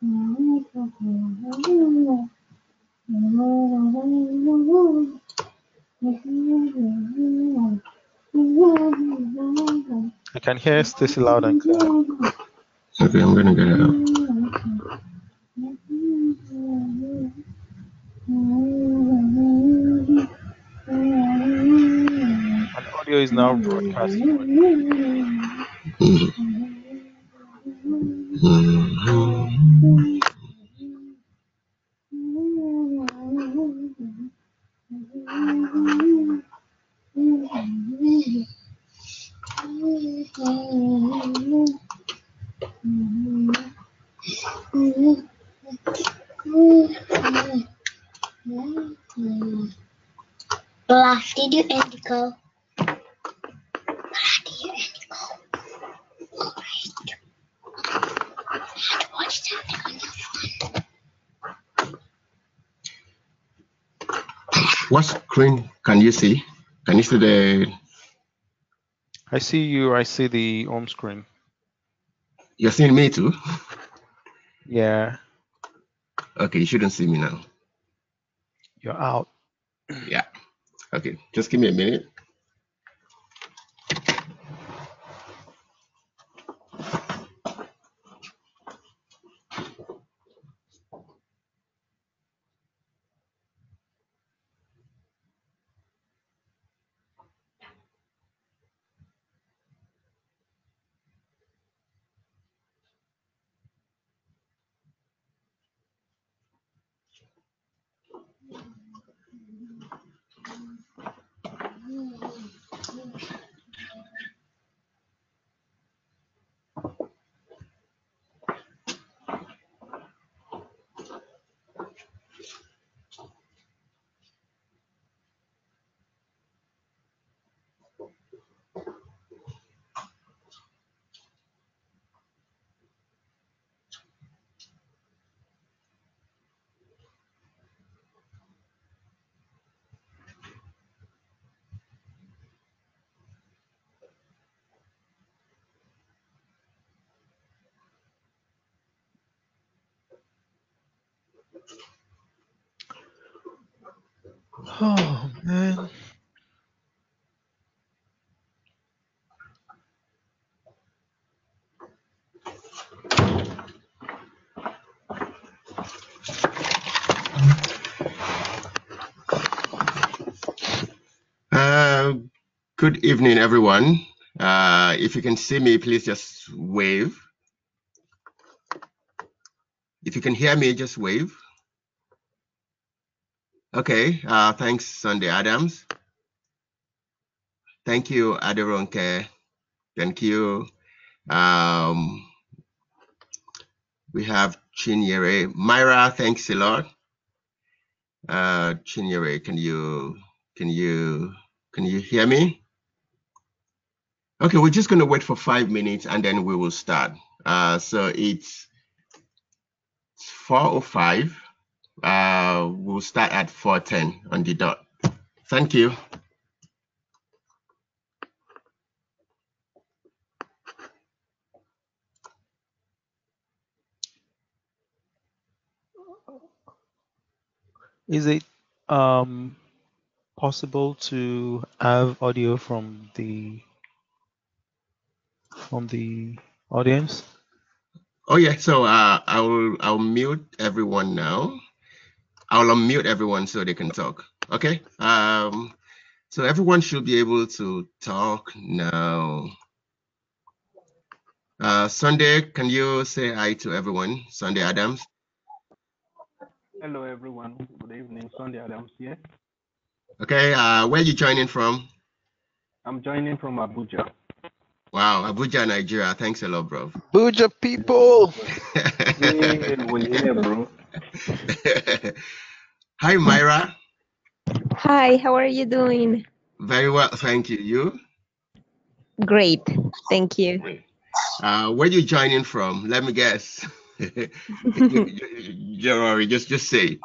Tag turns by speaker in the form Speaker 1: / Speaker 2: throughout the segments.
Speaker 1: I can hear Stacy loud and clear.
Speaker 2: Okay, I'm gonna get it out.
Speaker 1: And audio is now broadcasting.
Speaker 3: Olaf, did you end the call? Did you end the call? What's happening on your phone?
Speaker 2: What screen can you see? Can you see the?
Speaker 1: I see you. I see the home screen.
Speaker 2: You're seeing me too?
Speaker 1: Yeah.
Speaker 2: Okay, you shouldn't see me now.
Speaker 1: You're out.
Speaker 2: Yeah. Okay, just give me a minute.
Speaker 1: Oh man.
Speaker 2: Good evening, everyone. If you can see me, please just wave. If you can hear me, just wave. Okay, thanks, Sunday Adams. Thank you, Aderonke. Thank you. We have Chinyere. Myra, thanks a lot. Chinyere, can you hear me? Okay, we're just gonna wait for 5 minutes and then we will start. So it's 4:05. We'll start at 4:10 on the dot. Thank you.
Speaker 1: Is it possible to have audio from the audience?
Speaker 2: Oh yeah, so I'll mute everyone now. I'll unmute everyone so they can talk. Okay. So everyone should be able to talk now. Sunday, can you say hi to everyone? Sunday Adams.
Speaker 4: Hello, everyone. Good evening. Sunday Adams here.
Speaker 2: Okay. Where are you joining from?
Speaker 4: I'm joining from Abuja.
Speaker 2: Wow, Abuja, Nigeria. Thanks a lot, bro.
Speaker 1: Abuja people.
Speaker 4: Yeah, we're here, bro.
Speaker 2: Hi, Myra.
Speaker 5: Hi, how are you doing?
Speaker 2: Very well, thank you. You?
Speaker 5: Great, thank you.
Speaker 2: Great. Where are you joining from? Let me guess. Don't worry, just say.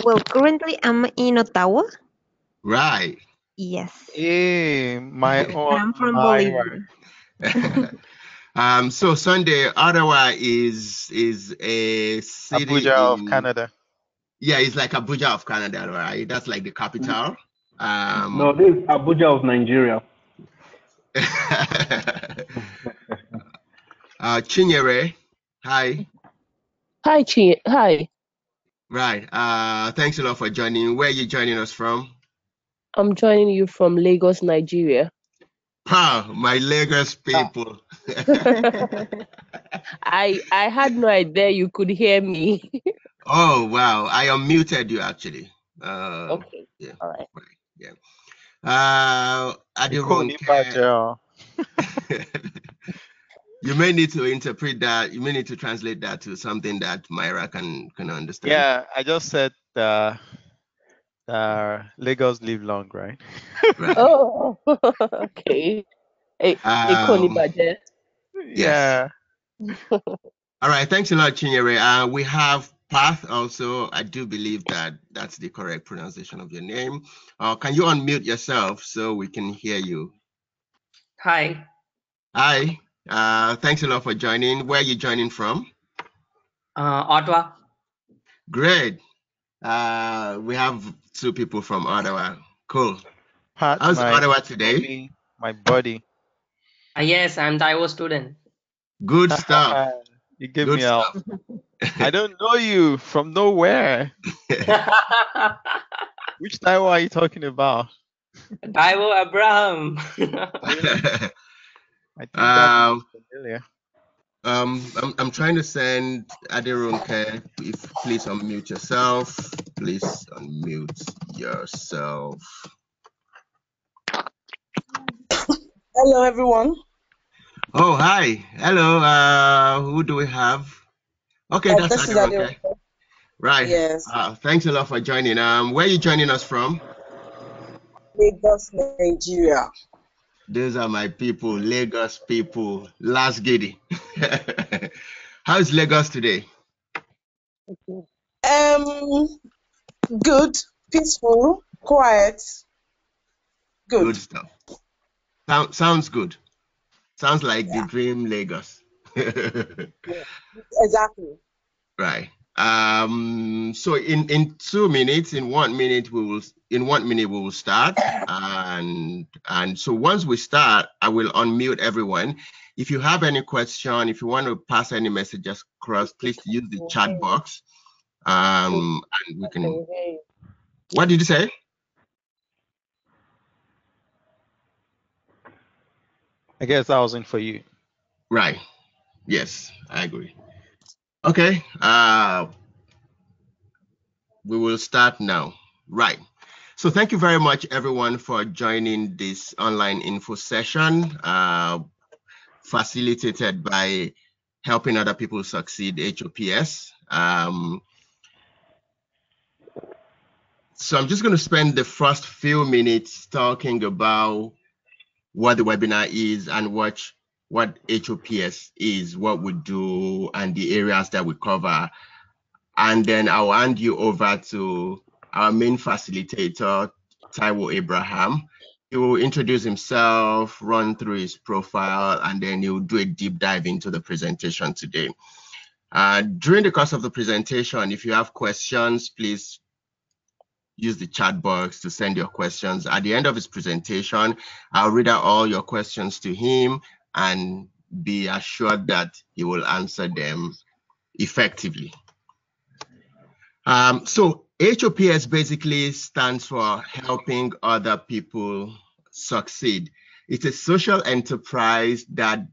Speaker 5: Well, currently I'm in Ottawa.
Speaker 2: Right.
Speaker 5: Yes.
Speaker 1: Hey, my own
Speaker 5: I'm from
Speaker 1: Myra.
Speaker 5: Bolivia.
Speaker 2: So Sunday, Ottawa is a city
Speaker 1: Abuja of
Speaker 2: in,
Speaker 1: Canada.
Speaker 2: yeah, it's like Abuja of Canada, right? That's like the capital.
Speaker 4: No, this is Abuja of Nigeria.
Speaker 2: Chinyere, hi.
Speaker 6: Hi, Chi. Hi,
Speaker 2: Right. Thanks a lot for joining. Where are you joining us from?
Speaker 6: I'm joining you from Lagos, Nigeria.
Speaker 2: Wow, my Lagos people.
Speaker 6: I had no idea you could hear me.
Speaker 2: Oh, wow. I unmuted you actually.
Speaker 6: Okay,
Speaker 2: Yeah,
Speaker 6: all right.
Speaker 2: right. Yeah. Adironke,
Speaker 1: Ikonibaja.
Speaker 2: you may need to interpret that. You may need to translate that to something that Myra can understand.
Speaker 1: Yeah, I just said Lagos live long, right?
Speaker 2: Right.
Speaker 6: Oh, okay. A Coney
Speaker 2: Um,
Speaker 6: Badger.
Speaker 2: yes.
Speaker 1: Yeah.
Speaker 2: All right. Thanks a lot, Chinyere. We have Path also. I do believe that that's the correct pronunciation of your name. Can you unmute yourself so we can hear you?
Speaker 7: Hi,
Speaker 2: Hi. Thanks a lot for joining. Where are you joining from?
Speaker 7: Ottawa.
Speaker 2: Great. We have two people from Ottawa. Cool.
Speaker 1: Pat,
Speaker 2: How's
Speaker 1: my
Speaker 2: Ottawa today?
Speaker 1: homie, my buddy.
Speaker 7: Yes, I'm Taiwo student.
Speaker 2: Good stuff.
Speaker 1: You give
Speaker 2: Good
Speaker 1: me out.
Speaker 2: stuff.
Speaker 1: I don't know you from nowhere. Which Taiwo are you talking about?
Speaker 7: Taiwo Abraham.
Speaker 1: I think that name
Speaker 2: um,
Speaker 1: is familiar.
Speaker 2: I'm trying to send Adirunke. If please unmute yourself. Please unmute yourself.
Speaker 8: Hello, everyone.
Speaker 2: Oh, hi. Hello. Who do we have? Okay, that's
Speaker 8: This is
Speaker 2: Adirunke.
Speaker 8: Adeola.
Speaker 2: Right.
Speaker 8: Yes,
Speaker 2: Thanks a lot for joining. Where are you joining us from?
Speaker 8: Lagos, Nigeria.
Speaker 2: Those are my people, Lagos people. Last giddy. How's Lagos today?
Speaker 8: Good, peaceful, quiet.
Speaker 2: Good
Speaker 8: Good.
Speaker 2: stuff. Sounds good. Sounds like the dream Lagos.
Speaker 8: Yeah, exactly.
Speaker 2: Right. So in 2 minutes, in 1 minute we will start. And so once we start, I will unmute everyone. If you have any question, if you want to pass any messages across, please use the chat box. And we can. What did you say?
Speaker 1: I guess that was in for you.
Speaker 2: Right. Yes, I agree. Okay. We will start now. Right. So thank you very much, everyone, for joining this online info session facilitated by Helping Other People Succeed, HOPS. So I'm just going to spend the first few minutes talking about what the webinar is and what HOPS is, what we do, and the areas that we cover. And then I'll hand you over to our main facilitator, Taiwo Abraham. He will introduce himself, run through his profile, and then he'll do a deep dive into the presentation today. During the course of the presentation, if you have questions, please use the chat box to send your questions. At the end of his presentation, I'll read out all your questions to him and be assured that he will answer them effectively. So HOPS basically stands for Helping Other People Succeed. It's a social enterprise that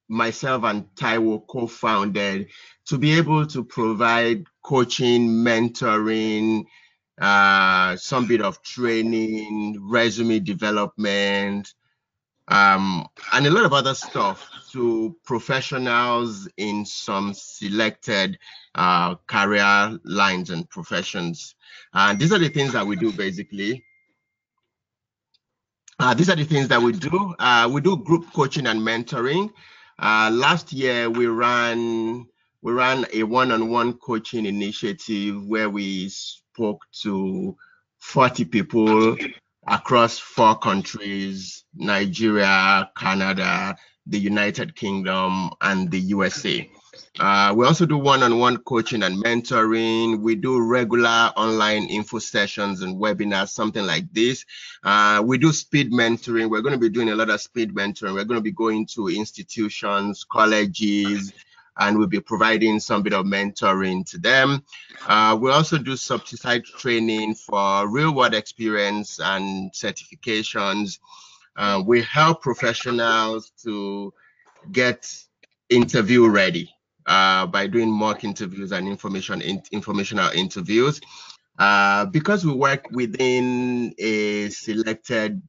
Speaker 2: myself and Taiwo co-founded to be able to provide coaching, mentoring, some bit of training, resume development, and a lot of other stuff to professionals in some selected career lines and professions. These are the things that we do basically. These are the things that we do. We do group coaching and mentoring. Last year we ran a one-on-one coaching initiative where we spoke to 40 people across 4 countries: Nigeria, Canada, the United Kingdom, and the USA. We also do one-on-one coaching and mentoring. We do regular online info sessions and webinars, something like this. We do speed mentoring. We're going to be doing a lot of speed mentoring. We're going to be going to institutions, colleges, and we'll be providing some bit of mentoring to them. We also do site training for real-world experience and certifications. We help professionals to get interview ready by doing mock interviews and informational interviews. Because we work within a selected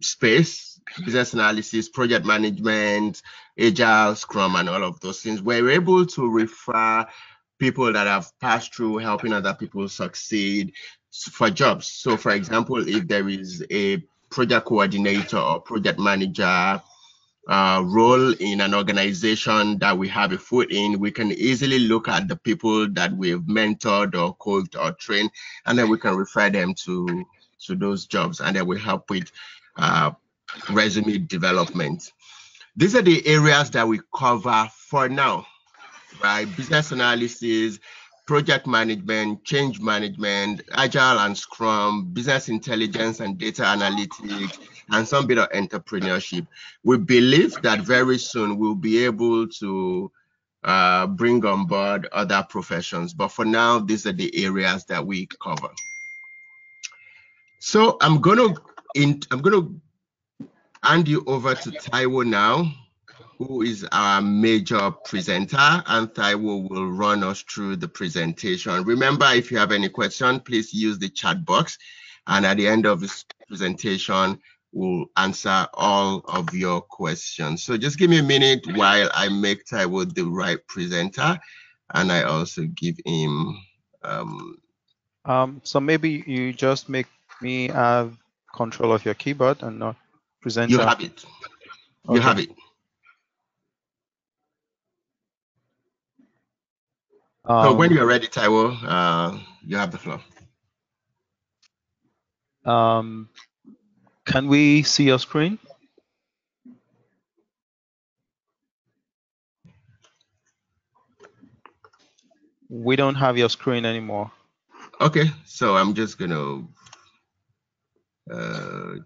Speaker 2: space, business analysis, project management, agile, scrum, and all of those things, we're able to refer people that have passed through helping other people succeed for jobs. So for example, if there is a project coordinator or project manager role in an organization that we have a foot in, we can easily look at the people that we've mentored or coached or trained, and then we can refer them to those jobs, and then we help with resume development. These are the areas that we cover for now, right? Business analysis, project management, change management, agile and scrum, business intelligence and data analytics, and some bit of entrepreneurship. We believe that very soon we'll be able to bring on board other professions, but for now, these are the areas that we cover. So I'm gonna hand you over to Taiwo now, who is our major presenter, and Taiwo will run us through the presentation. Remember, if you have any question, please use the chat box, and at the end of this presentation, we'll answer all of your questions. So just give me a minute while I make Taiwo the right presenter, and I also give him.
Speaker 1: So maybe you just make me have control of your keyboard and not presenter.
Speaker 2: You have it. You have it. So when you're ready, Taiwo, you have the floor.
Speaker 1: Can we see your screen? We don't have your screen anymore.
Speaker 2: Okay, so I'm just gonna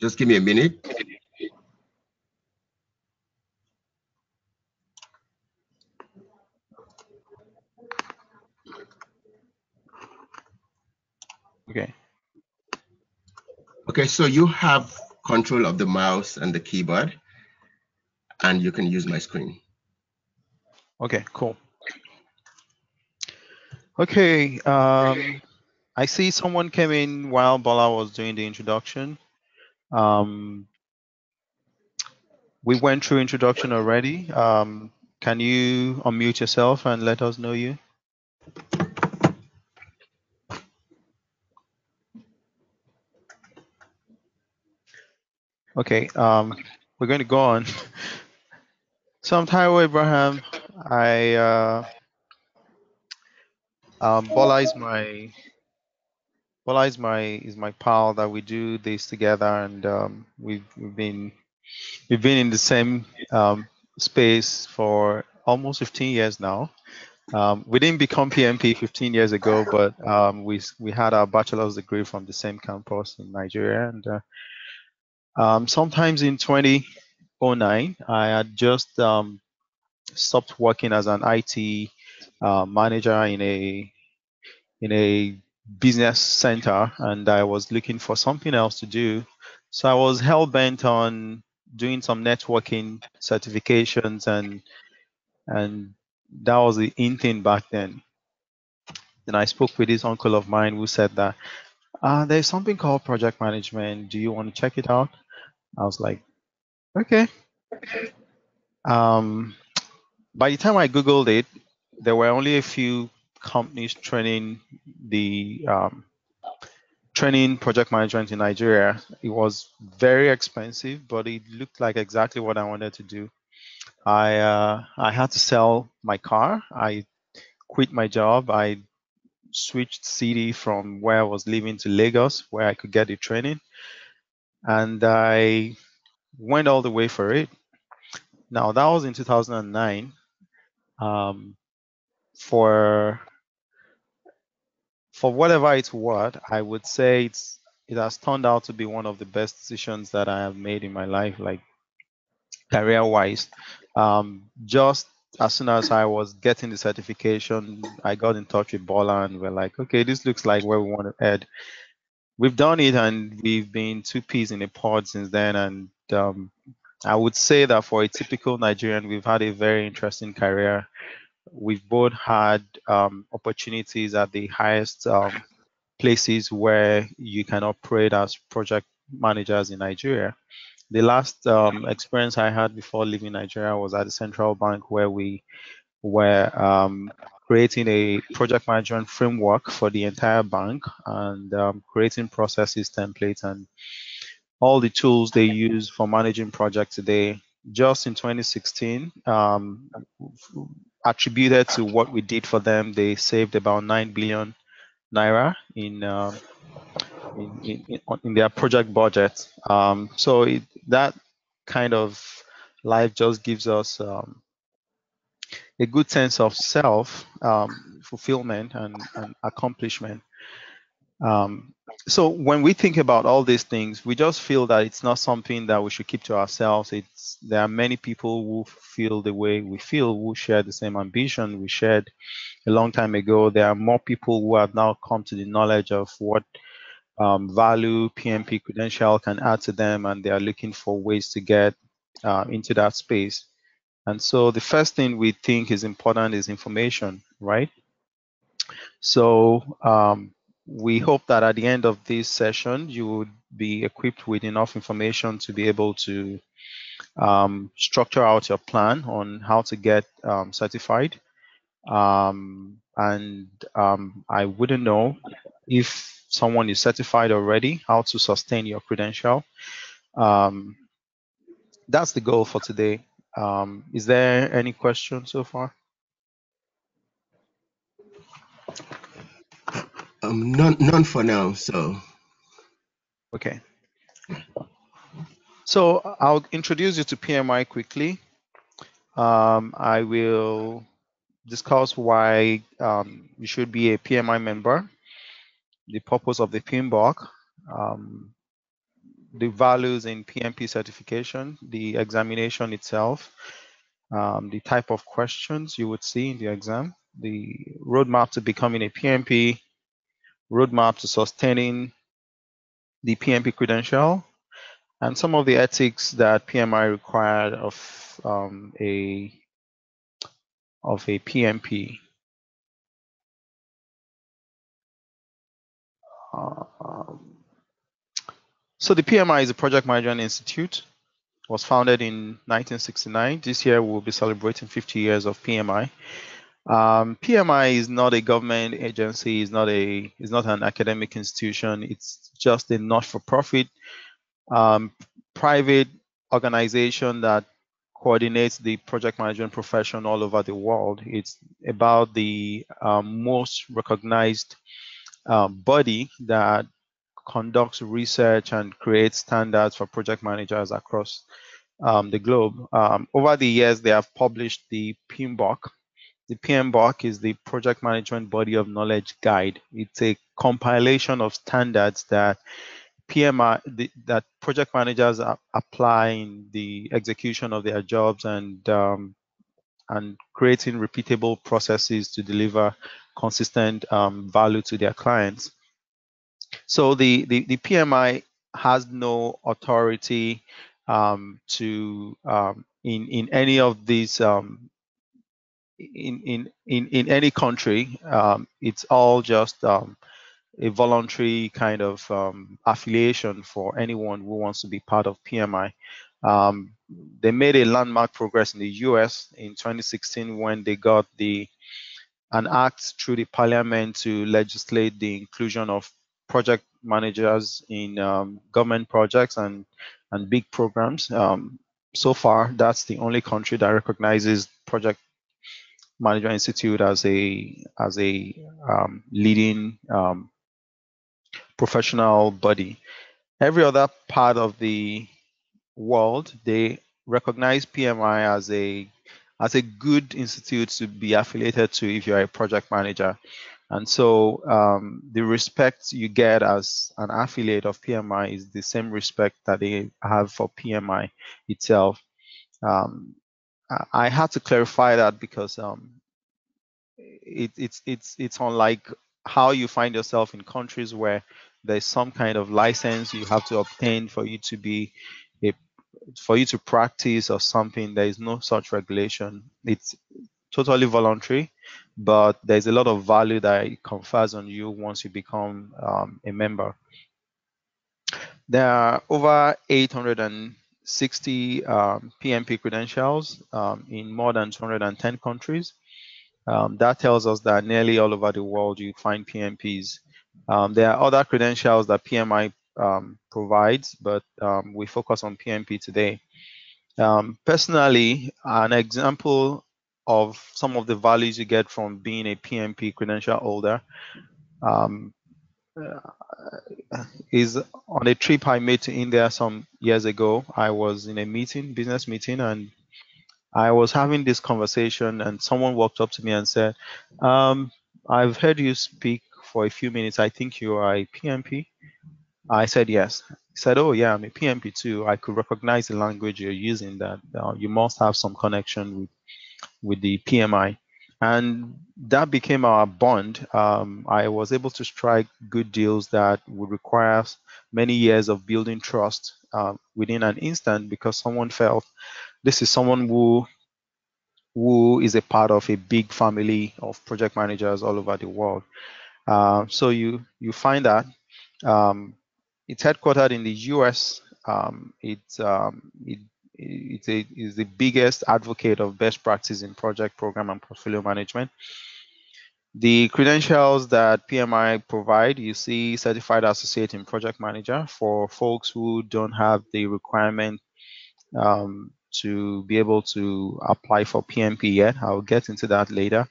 Speaker 2: just give me a minute.
Speaker 1: Okay.
Speaker 2: Okay, so you have control of the mouse and the keyboard, and you can use my screen.
Speaker 1: Okay, cool. Okay, I see someone came in while Bola was doing the introduction. We went through introduction already. Can you unmute yourself and let us know you? Okay, we're going to go on. So I'm Taiwo Abraham. Bola is my pal that we do this together, and we've been in the same space for almost 15 years now. We didn't become PMP 15 years ago, but we had our bachelor's degree from the same campus in Nigeria, and sometimes in 2009, I had just stopped working as an IT manager in a business center, and I was looking for something else to do. So I was hell bent on doing some networking certifications, and that was the in thing back then. Then I spoke with this uncle of mine who said that there's something called project management. Do you want to check it out? I was like, okay. By the time I Googled it, there were only a few companies training project management in Nigeria. It was very expensive, but it looked like exactly what I wanted to do. I had to sell my car. I quit my job. I switched city from where I was living to Lagos, where I could get the training, and I went all the way for it. Now that was in 2009. For whatever it's worth, I would say it has turned out to be one of the best decisions that I have made in my life, like career-wise. Just as soon as I was getting the certification, I got in touch with Bola and we're like, okay, this looks like where we want to head. We've done it and we've been two peas in a pod since then. And I would say that for a typical Nigerian, we've had a very interesting career. We've both had opportunities at the highest places where you can operate as project managers in Nigeria. The last experience I had before leaving Nigeria was at the central bank, where we were creating a project management framework for the entire bank and creating processes, templates, and all the tools they use for managing projects today. Just in 2016, attributed to what we did for them, they saved about 9 billion naira in their project budget. So that kind of life just gives us a good sense of self fulfillment and accomplishment. So when we think about all these things, we just feel that it's not something that we should keep to ourselves. There are many people who feel the way we feel, who share the same ambition we shared a long time ago. There are more people who have now come to the knowledge of what value PMP credential can add to them, and they are looking for ways to get into that space. And so the first thing we think is important is information, right? So we hope that at the end of this session, you would be equipped with enough information to be able to structure out your plan on how to get certified. I wouldn't know if someone is certified already, how to sustain your credential. That's the goal for today. Is there any questions so far?
Speaker 2: None for now. So.
Speaker 1: Okay. So I'll introduce you to PMI quickly. I will discuss why you should be a PMI member, the purpose of the PMBOK, the values in PMP certification, the examination itself, the type of questions you would see in the exam, the roadmap to becoming a PMP, roadmap to sustaining the PMP credential, and some of the ethics that PMI required of a PMP. So the PMI is a Project Management Institute. It was founded in 1969. This year we'll be celebrating 50 years of PMI. PMI is not a government agency. It's not an academic institution. It's just a not-for-profit private organization that coordinates the project management profession all over the world. It's about the most recognized body that conducts research and creates standards for project managers across the globe. Over the years, they have published the PMBOK. The PMBOK is the Project Management Body of Knowledge Guide. It's a compilation of standards that that project managers apply in the execution of their jobs and creating repeatable processes to deliver consistent value to their clients. So the PMI has no authority to in any of these in any country. It's all just a voluntary kind of affiliation for anyone who wants to be part of PMI. They made a landmark progress in the US in 2016 when they got an act through the parliament to legislate the inclusion of project managers in government projects and big programs. So far, that's the only country that recognizes Project Management Institute as a leading professional body. Every other part of the world, they recognize PMI as a good institute to be affiliated to if you're a project manager. And so the respect you get as an affiliate of PMI is the same respect that they have for PMI itself. I had to clarify that because it's unlike how you find yourself in countries where there's some kind of license you have to obtain for you to be a for you to practice or something. There is no such regulation. It's totally voluntary, but there's a lot of value that it confers on you once you become a member. There are over 860 PMP credentials in more than 210 countries. That tells us that nearly all over the world you find PMPs. There are other credentials that PMI provides, but we focus on PMP today. Personally, an example of some of the values you get from being a PMP credential holder is on a trip I made to India some years ago. I was in a meeting, business meeting, and I was having this conversation, and someone walked up to me and said, I've heard you speak for a few minutes. I think you are a PMP. I said, yes. He said, oh, yeah, I'm a PMP too. I could recognize the language you're using, that you must have some connection with the PMI. And that became our bond. I was able to strike good deals that would require many years of building trust within an instant, because someone felt this is someone who is a part of a big family of project managers all over the world. So you find that it's headquartered in the US. It's the biggest advocate of best practice in project, program, and portfolio management. The credentials that PMI provide, you see Certified Associate in Project Manager for folks who don't have the requirement to be able to apply for PMP yet. I'll get into that later.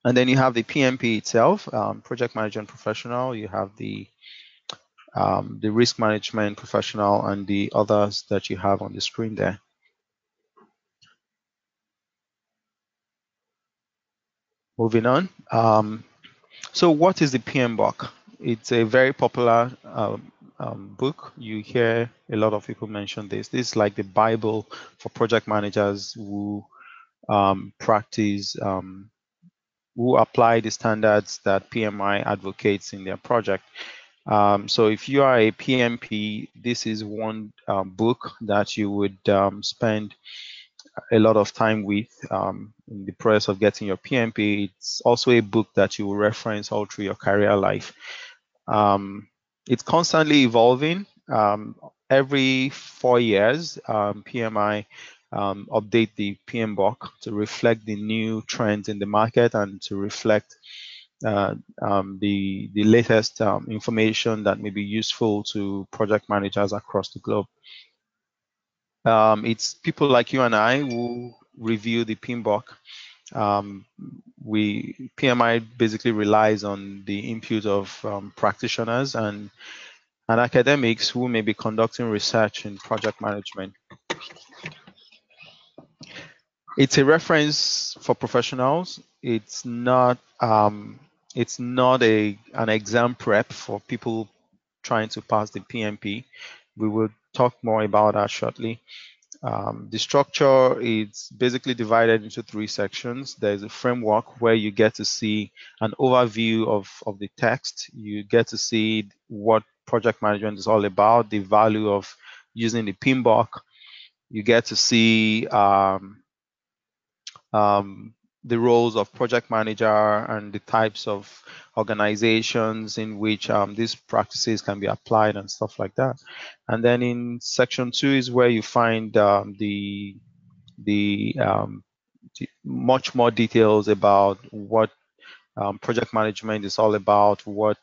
Speaker 1: And then you have the PMP itself, Project Management Professional. You have the Risk Management Professional and the others that you have on the screen there. Moving on. So what is the PMBOK? It's a very popular book. You hear a lot of people mention this. This is like the Bible for project managers who practice, who apply the standards that PMI advocates in their project. So if you are a PMP, this is one book that you would spend a lot of time with in the process of getting your PMP. It's also a book that you will reference all through your career life. It's constantly evolving. Every 4 years, PMI update the PMBOK to reflect the new trends in the market and to reflect the latest information that may be useful to project managers across the globe. It's people like you and I who review the PMBOK. PMI basically relies on the input of practitioners and academics who may be conducting research in project management. It's a reference for professionals. It's not an exam prep for people trying to pass the PMP. We will talk more about that shortly. The structure is basically divided into 3 sections. There's a framework where you get to see an overview of the text. You get to see what project management is all about, the value of using the PMBOK. You get to see the roles of project manager and the types of organizations in which these practices can be applied and stuff like that. And then in section 2 is where you find the much more details about what project management is all about, what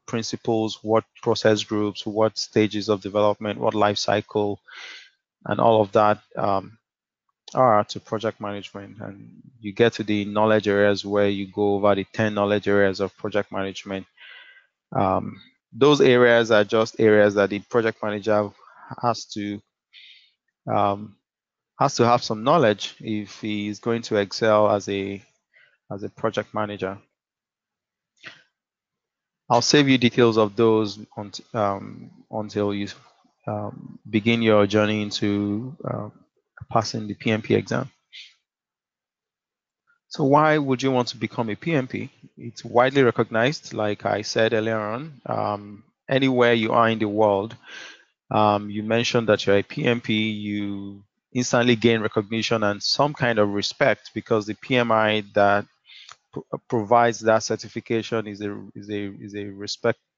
Speaker 1: principles, what process groups, what stages of development, what life cycle, and all of that are to project management. And you get to the knowledge areas where you go over the 10 knowledge areas of project management. Those areas are just areas that the project manager has to has to have some knowledge if he is going to excel as a project manager. I'll save you details of those until you begin your journey into passing the PMP exam. So why would you want to become a PMP? It's widely recognized, like I said earlier on. Anywhere you are in the world, you mentioned that you're a PMP, you instantly gain recognition and some kind of respect because the PMI that provides that certification is a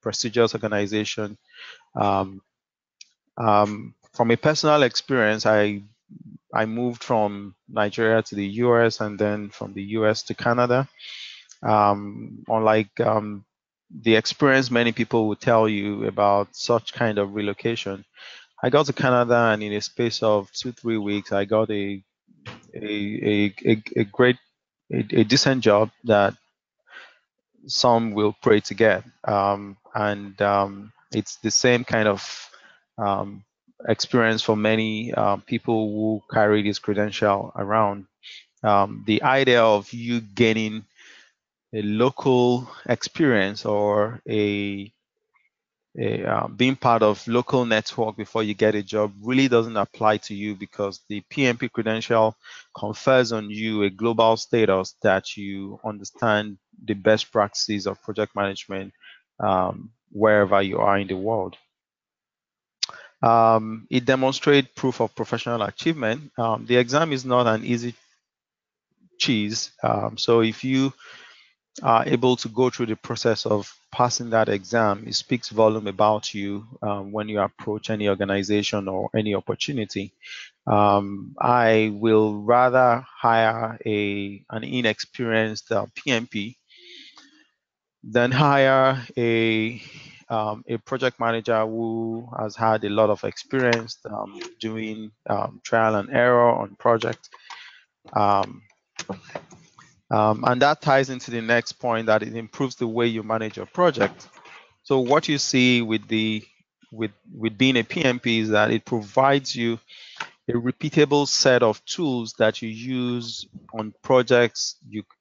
Speaker 1: prestigious organization. From a personal experience, I moved from Nigeria to the US and then from the US to Canada. Unlike the experience many people would tell you about such kind of relocation, I got to Canada and in a space of 2-3 weeks, I got a great, a decent job that some will pray to get. It's the same kind of experience for many people who carry this credential around. The idea of you gaining a local experience or being part of local network before you get a job really doesn't apply to you because the PMP credential confers on you a global status that you understand the best practices of project management wherever you are in the world. It demonstrates proof of professional achievement. The exam is not an easy cheese. So if you are able to go through the process of passing that exam, it speaks volume about you when you approach any organization or any opportunity. I will rather hire an inexperienced PMP than hire a project manager who has had a lot of experience doing trial and error on projects. And that ties into the next point, that it improves the way you manage your project. So what you see with being a PMP is that it provides you a repeatable set of tools that you use on projects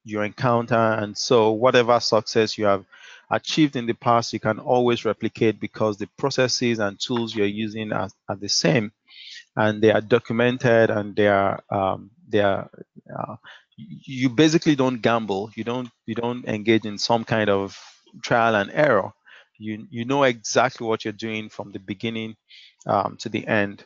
Speaker 1: you encounter, and so whatever success you have achieved in the past, you can always replicate because the processes and tools you're using are the same, and they are documented, and you basically don't gamble. You don't engage in some kind of trial and error. You know exactly what you're doing from the beginning to the end.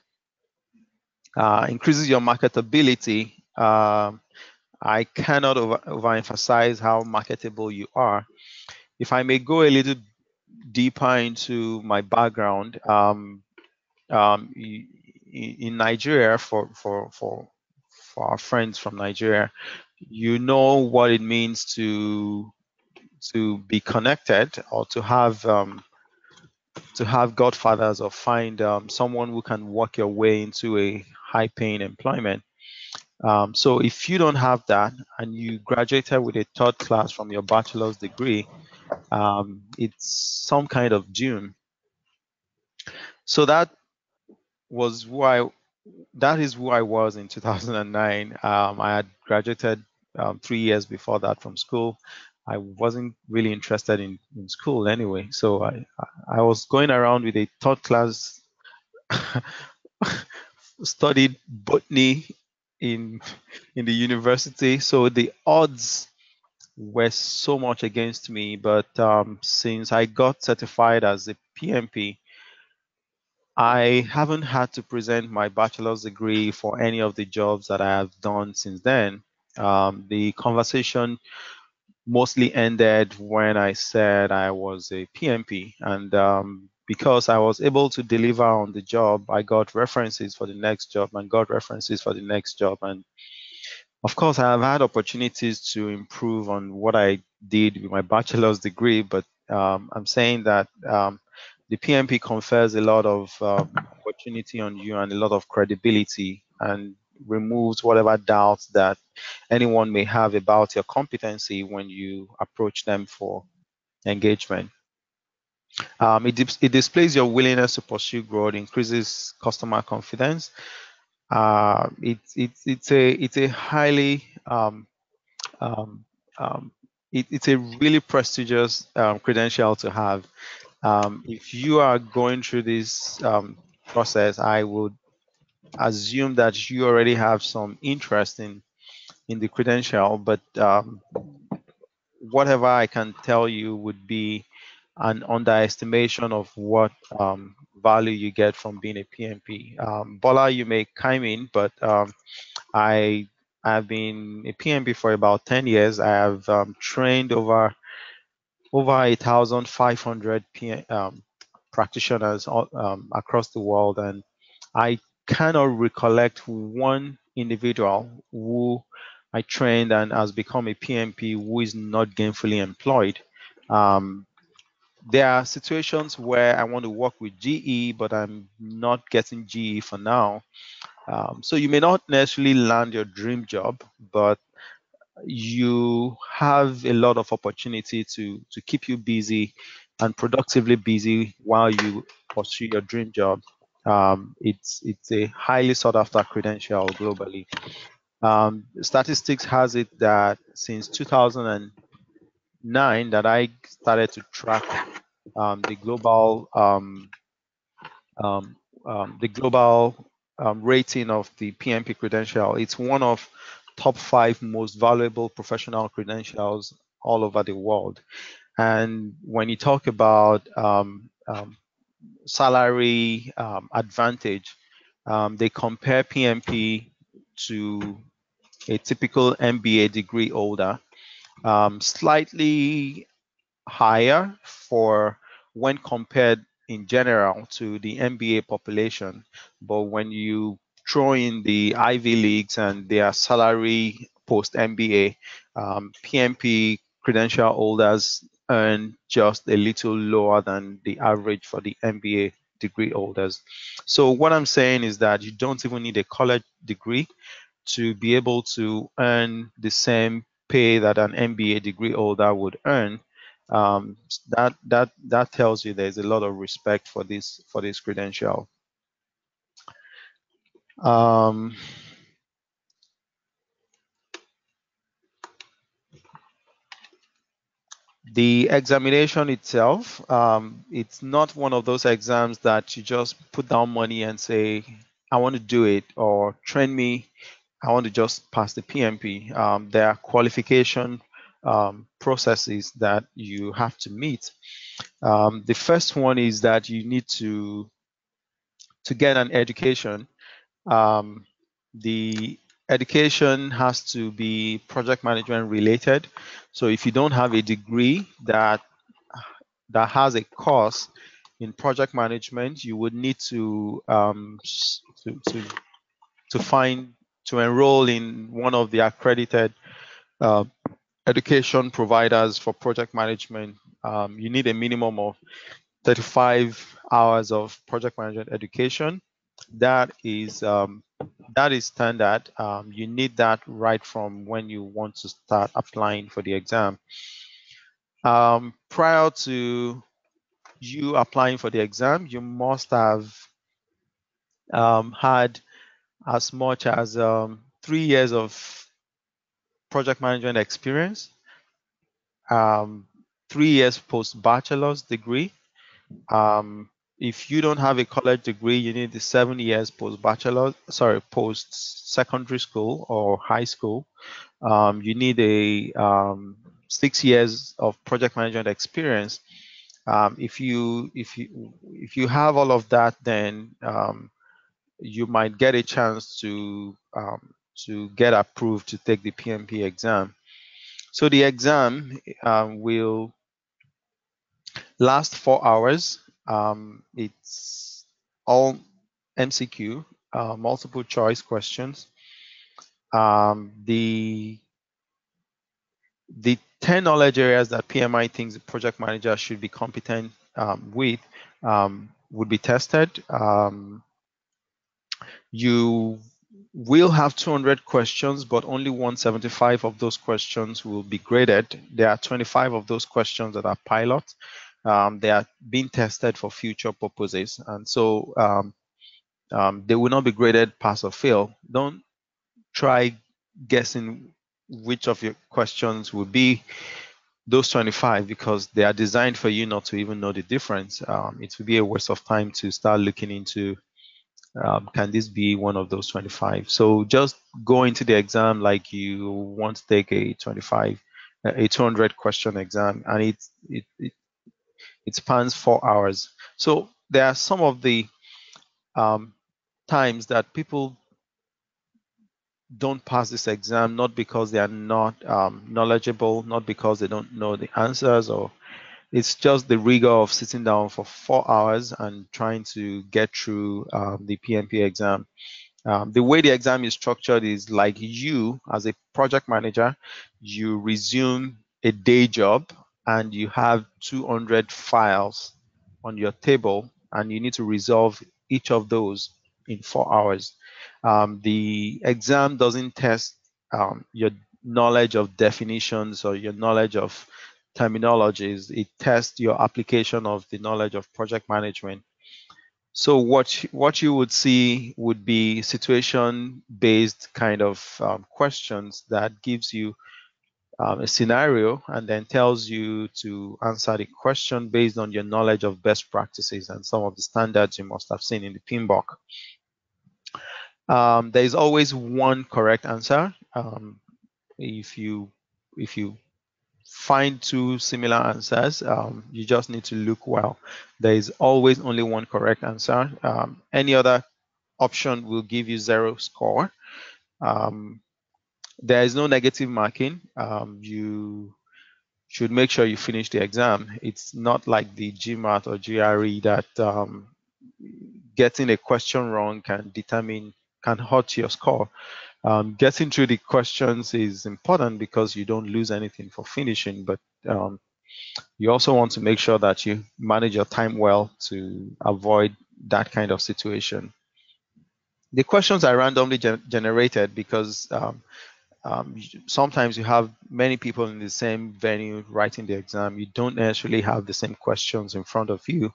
Speaker 1: Increases your marketability. I cannot overemphasize how marketable you are. If I may go a little deeper into my background, in Nigeria, for our friends from Nigeria, you know what it means to be connected or to have godfathers or find someone who can work your way into a high-paying employment. So if you don't have that and you graduated with a third class from your bachelor's degree, it's some kind of doom. So that is who I was in 2009. I had graduated 3 years before that from school. I wasn't really interested in school anyway, so I was going around with a third class, studied botany in the university, so the odds were so much against me. But since I got certified as a PMP, I haven't had to present my bachelor's degree for any of the jobs that I have done since then. The conversation mostly ended when I said I was a PMP, and because I was able to deliver on the job, I got references for the next job and got references for the next job. And of course, I have had opportunities to improve on what I did with my bachelor's degree, but I'm saying that the PMP confers a lot of opportunity on you and a lot of credibility, and removes whatever doubts that anyone may have about your competency when you approach them for engagement. It displays your willingness to pursue growth, increases customer confidence, It's a highly um, it's a really prestigious credential to have. If you are going through this process, I would assume that you already have some interest in the credential, but whatever I can tell you would be an underestimation of what value you get from being a PMP. Bola, you may chime in, but I have been a PMP for about 10 years. I have trained over 1,500 practitioners across the world, and I cannot recollect one individual who I trained and has become a PMP who is not gainfully employed. There are situations where I want to work with GE, but I'm not getting GE for now. So you may not necessarily land your dream job, but you have a lot of opportunity to keep you busy and productively busy while you pursue your dream job. It's a highly sought after credential globally. Statistics has it that since 2009 that I started to track the global rating of the PMP credential. It's one of top 5 most valuable professional credentials all over the world. And when you talk about salary advantage, they compare PMP to a typical MBA degree holder, slightly higher for when compared in general to the MBA population. But when you throw in the Ivy Leagues and their salary post MBA, PMP credential holders earn just a little lower than the average for the MBA degree holders. So what I'm saying is that you don't even need a college degree to be able to earn the same pay that an MBA degree holder would earn. That tells you there's a lot of respect for this credential. The examination itself, it's not one of those exams that you just put down money and say, I want to do it, or train me, I want to just pass the PMP. There are qualification processes that you have to meet. The first one is that you need to get an education. The education has to be project management related. So if you don't have a degree that has a course in project management, you would need to enroll in one of the accredited education providers for project management. You need a minimum of 35 hours of project management education. That is standard. You need that right from when you want to start applying for the exam. Prior to you applying for the exam, you must have had as much as 3 years of project management experience, 3 years post-bachelor's degree. If you don't have a college degree, you need the 7 years post-secondary school or high school. You need a 6 years of project management experience. If you have all of that, then you might get a chance to get approved to take the PMP exam. So the exam will last 4 hours. It's all MCQ, multiple choice questions. The 10 knowledge areas that PMI thinks the project manager should be competent with would be tested. You will have 200 questions, but only 175 of those questions will be graded. There are 25 of those questions that are pilot. They are being tested for future purposes. And so They will not be graded pass or fail. Don't try guessing which of your questions will be those 25 because they are designed for you not to even know the difference. It will be a waste of time to start looking into can this be one of those 25. So just go into the exam like you want to take a 200 question exam, and it spans 4 hours. So there are some of the times that people don't pass this exam, not because they are not knowledgeable, not because they don't know the answers, or it's just the rigor of sitting down for 4 hours and trying to get through the PMP exam. The way the exam is structured is like you, as a project manager, you resume a day job and you have 200 files on your table, and you need to resolve each of those in 4 hours. The exam doesn't test your knowledge of definitions or your knowledge of terminologies. It tests your application of the knowledge of project management. So what you would see would be situation-based kind of questions that gives you a scenario and then tells you to answer the question based on your knowledge of best practices and some of the standards you must have seen in the PMBOK. There is always one correct answer. If you find two similar answers, you just need to look well. There is always only one correct answer. Any other option will give you 0 score. There is no negative marking. You should make sure you finish the exam. It's not like the GMAT or GRE that getting a question wrong can hurt your score. Getting through the questions is important because you don't lose anything for finishing, but you also want to make sure that you manage your time well to avoid that kind of situation. The questions are randomly generated because sometimes you have many people in the same venue writing the exam. You don't necessarily have the same questions in front of you,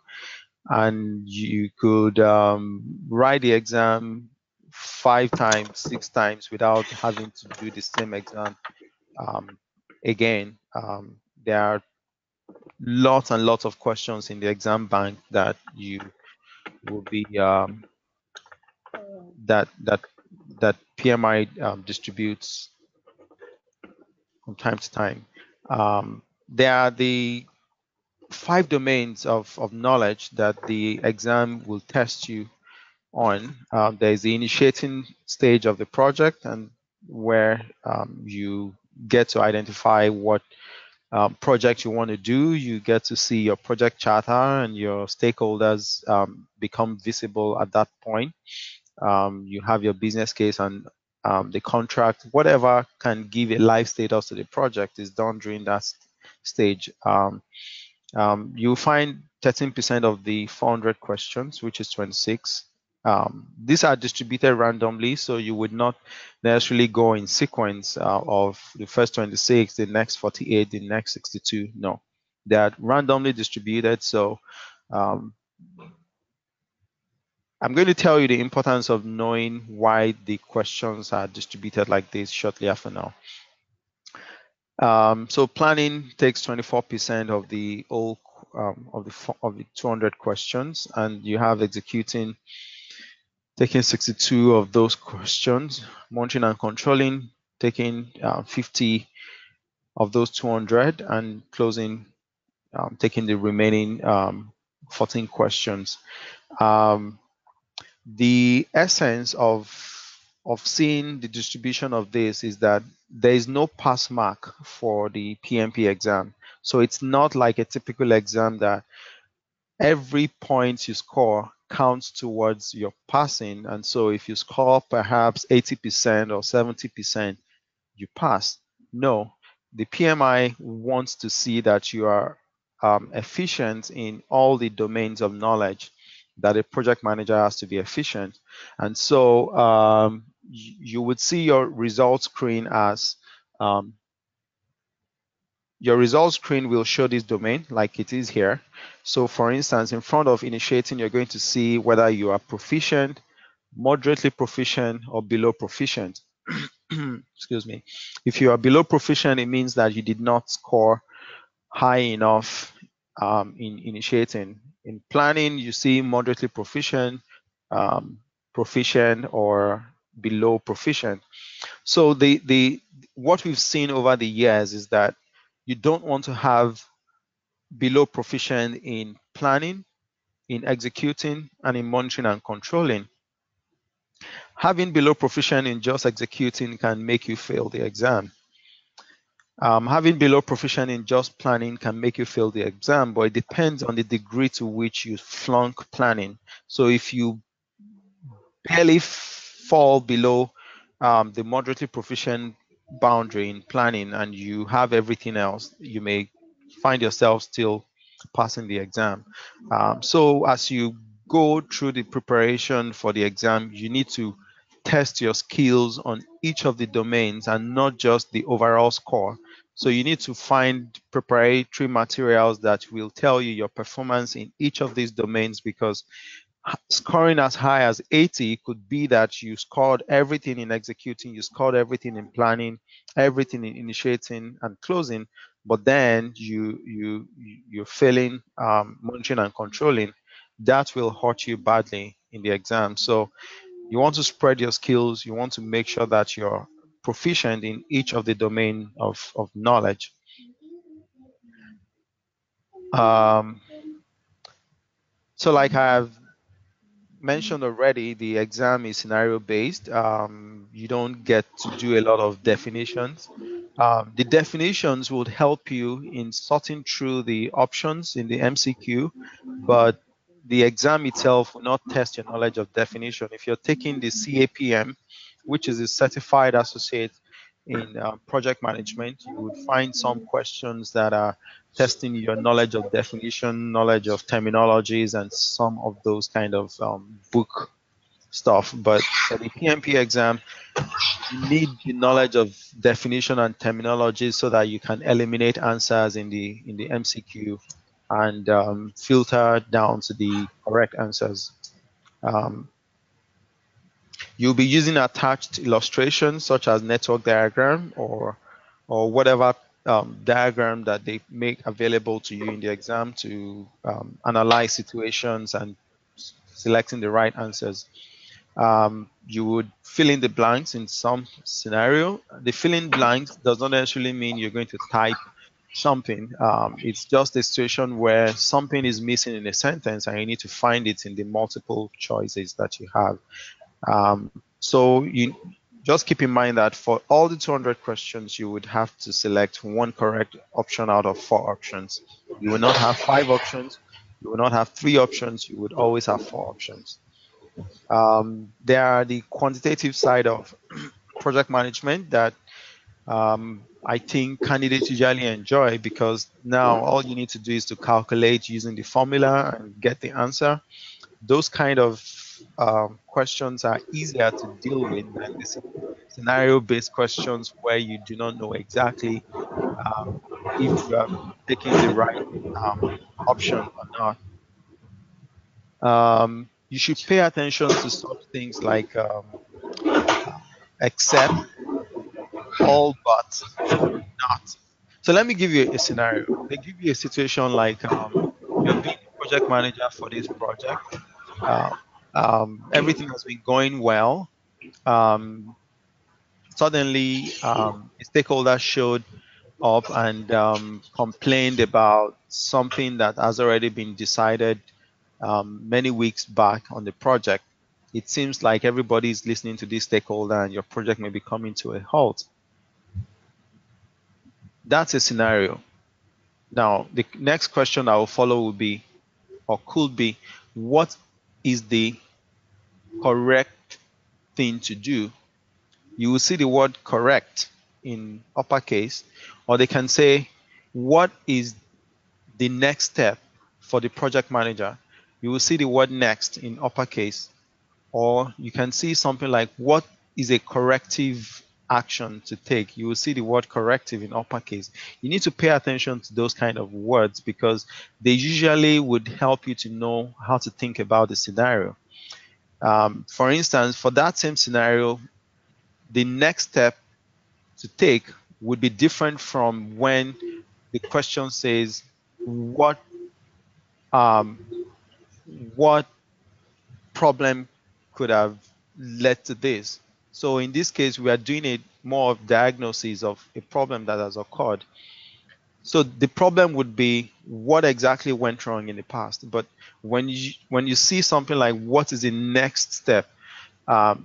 Speaker 1: and you could write the exam 5 times, 6 times without having to do the same exam again. There are lots and lots of questions in the exam bank that you will be that PMI distributes from time to time. There are the 5 domains of knowledge that the exam will test you on. There's the initiating stage of the project, and where you get to identify what project you want to do. You get to see your project charter and your stakeholders become visible at that point. You have your business case and the contract, whatever can give a live status to the project is done during that stage. You'll find 13% of the 400 questions, which is 26. These are distributed randomly, so you would not necessarily go in sequence of the first 26, the next 48, the next 62. No, they are randomly distributed. So I'm going to tell you the importance of knowing why the questions are distributed like this shortly after now. So planning takes 24% of the whole of the 200 questions, and you have executing taking 62 of those questions, monitoring and controlling taking 50 of those 200, and closing taking the remaining 14 questions. The essence of seeing the distribution of this is that there is no pass mark for the PMP exam. So it's not like a typical exam that every point you score counts towards your passing. And so if you score perhaps 80% or 70%, you pass. No, the PMI wants to see that you are efficient in all the domains of knowledge that a project manager has to be efficient. And so you would see your results screen as your results screen will show this domain like it is here. So for instance, in front of initiating, you're going to see whether you are proficient moderately proficient, or below proficient. Excuse me. If you are below proficient, it means that you did not score high enough in initiating. In planning, you see moderately proficient, proficient, or below proficient. So what we've seen over the years is that you don't want to have below proficient in planning, in executing, and in monitoring and controlling. Having below proficient in just executing can make you fail the exam. Having below proficient in just planning can make you fail the exam, but it depends on the degree to which you flunk planning. So if you barely fall below the moderately proficient boundary in planning and you have everything else, you may find yourself still passing the exam. So as you go through the preparation for the exam, you need to test your skills on each of the domains and not just the overall score. So you need to find preparatory materials that will tell you your performance in each of these domains, because scoring as high as 80 could be that you scored everything in executing, you scored everything in planning, everything in initiating and closing, but then you're failing monitoring and controlling. That will hurt you badly in the exam. So you want to spread your skills. You want to make sure that you're proficient in each of the domain of knowledge. So like I've mentioned already, the exam is scenario based. You don't get to do a lot of definitions. The definitions would help you in sorting through the options in the MCQ, but the exam itself will not test your knowledge of definition. If you're taking the CAPM, which is a certified associate in project management, you would find some questions that are testing your knowledge of definition, knowledge of terminologies, and some of those kind of book stuff. But for the PMP exam, you need the knowledge of definition and terminology so that you can eliminate answers in the MCQ and filter down to the correct answers. You'll be using attached illustrations such as network diagram or whatever diagram that they make available to you in the exam to analyze situations and selecting the right answers. You would fill in the blanks in some scenario. The filling blanks does not necessarily mean you're going to type something. It's just a situation where something is missing in a sentence and you need to find it in the multiple choices that you have. So you just keep in mind that for all the 200 questions, you would have to select one correct option out of 4 options. You will not have 5 options. You will not have 3 options. You would always have 4 options. There are the quantitative side of project management that I think candidates usually enjoy, because now all you need to do is to calculate using the formula and get the answer. Those kind of questions are easier to deal with than the scenario-based questions where you do not know exactly if you are taking the right option or not. You should pay attention to such things like except, all but, not. So let me give you a scenario. They give you a situation like you're being a project manager for this project. Everything has been going well. Suddenly, a stakeholder showed up and complained about something that has already been decided many weeks back on the project. It seems like everybody is listening to this stakeholder and your project may be coming to a halt. That's a scenario. Now, the next question that will follow will be, or could be, what is the correct thing to do? You will see the word correct in uppercase, or they can say, what is the next step for the project manager? You will see the word next in uppercase, or you can see something like, what is a corrective action to take? You will see the word corrective in uppercase. You need to pay attention to those kind of words because they usually would help you to know how to think about the scenario. For instance, for that same scenario, the next step to take would be different from when the question says, um, what problem could have led to this? So in this case, we are doing a more of diagnosis of a problem that has occurred. So the problem would be what exactly went wrong in the past. But when you see something like what is the next step,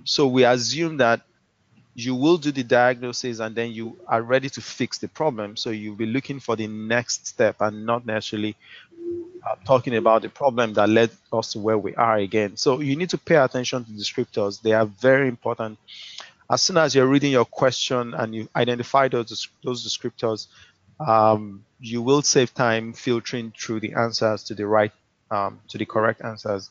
Speaker 1: so we assume that you will do the diagnosis and then you are ready to fix the problem. So you'll be looking for the next step and not necessarily talking about the problem that led us to where we are again. So you need to pay attention to descriptors. They are very important. As soon as you're reading your question and you identify those descriptors, you will save time filtering through the answers to the correct answers.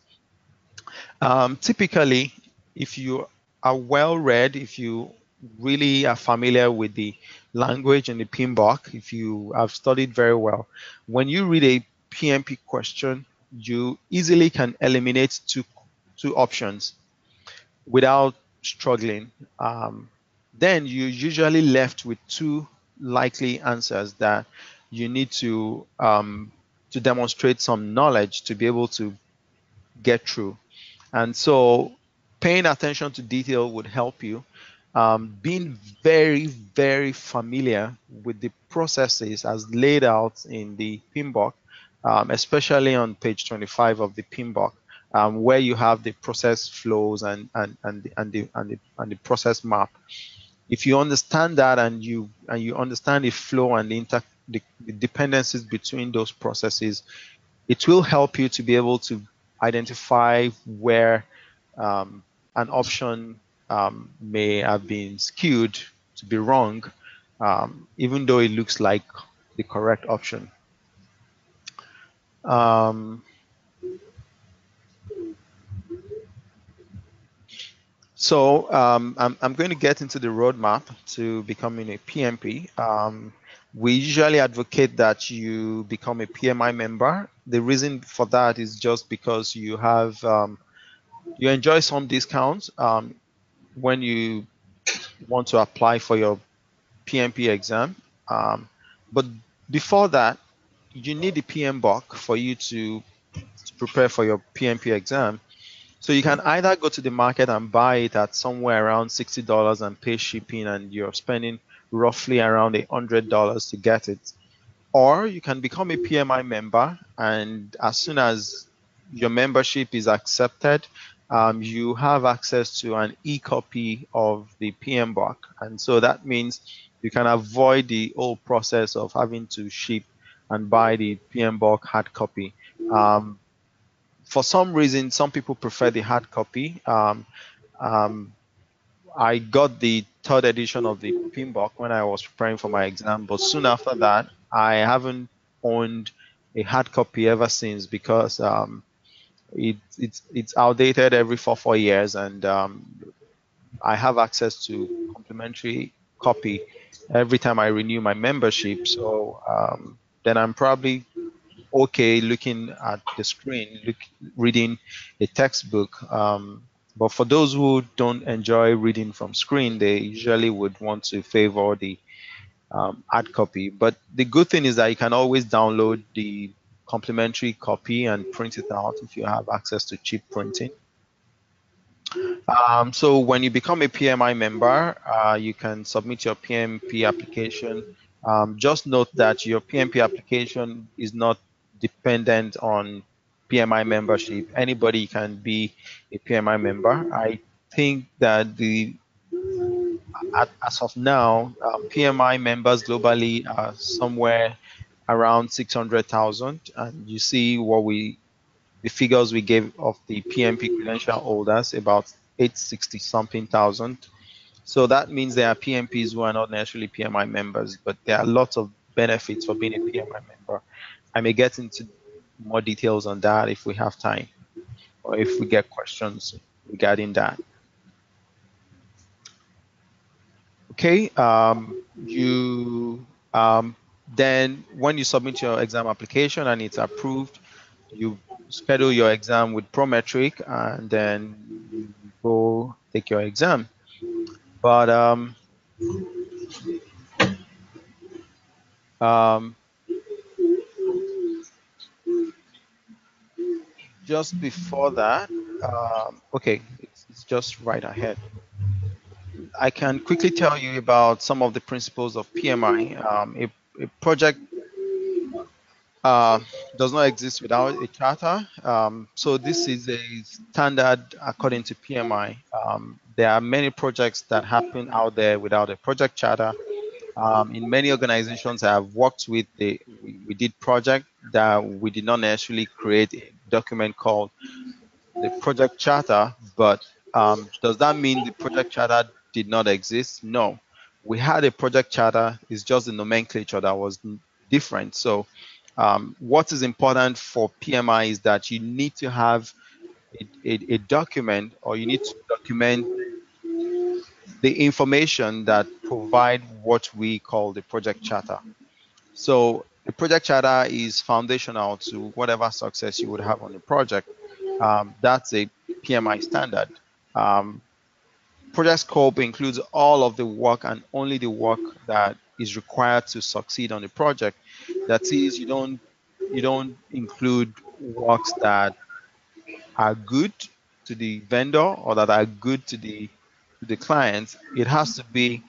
Speaker 1: Typically, if you are well read, if you really are familiar with the language and the PMBOK, if you have studied very well, when you read a PMP question, you easily can eliminate two options without struggling. Then you're usually left with two likely answers that you need to demonstrate some knowledge to be able to get through. And so paying attention to detail would help you. Being very, very familiar with the processes as laid out in the PMBOK, especially on page 25 of the PMBOK, where you have the process flows and the process map. If you understand that and you understand the flow and the dependencies between those processes, it will help you to be able to identify where an option may have been skewed to be wrong, even though it looks like the correct option. So I'm going to get into the roadmap to becoming a PMP. We usually advocate that you become a PMI member. The reason for that is just because you have you enjoy some discounts when you want to apply for your PMP exam. But before that, you need the PMBOK for you to prepare for your PMP exam. So you can either go to the market and buy it at somewhere around $60 and pay shipping, and you're spending roughly around $100 to get it. Or you can become a PMI member, and as soon as your membership is accepted, you have access to an e-copy of the PMBOK. And so that means you can avoid the whole process of having to ship and buy the PMBOK hard copy. For some reason, some people prefer the hard copy. I got the third edition of the PMBOK when I was preparing for my exam, but soon after that, I haven't owned a hard copy ever since because it's outdated every 4 years, and I have access to complimentary copy every time I renew my membership. So then I'm probably okay looking at the screen, reading a textbook. But for those who don't enjoy reading from screen, they usually would want to favor the hard copy. But the good thing is that you can always download the complimentary copy and print it out if you have access to cheap printing. So when you become a PMI member, you can submit your PMP application. Just note that your PMP application is not dependent on PMI membership. Anybody can be a PMI member. I think that as of now, PMI members globally are somewhere around 600,000, and you see the figures we gave of the PMP credential holders, about 860 something thousand. So that means there are PMPs who are not necessarily PMI members, but there are lots of benefits for being a PMI member. I may get into more details on that if we have time, or if we get questions regarding that. Okay, then when you submit your exam application and it's approved, you schedule your exam with Prometric, and then you go take your exam. But just before that, okay, it's just right ahead. I can quickly tell you about some of the principles of PMI. A project uh, does not exist without a charter. So this is a standard according to PMI. There are many projects that happen out there without a project charter. In many organizations I have worked with, we did project that we did not necessarily create a document called the project charter, but does that mean the project charter did not exist? No, we had a project charter. It's just the nomenclature that was different. So what is important for PMI is that you need to have a document, or you need to document the information that provide what we call the project charter. So the project charter is foundational to whatever success you would have on the project. That's a PMI standard. Project scope includes all of the work and only the work that is required to succeed on the project. That is, you don't include works that are good to the vendor or that are good to the client. It has to be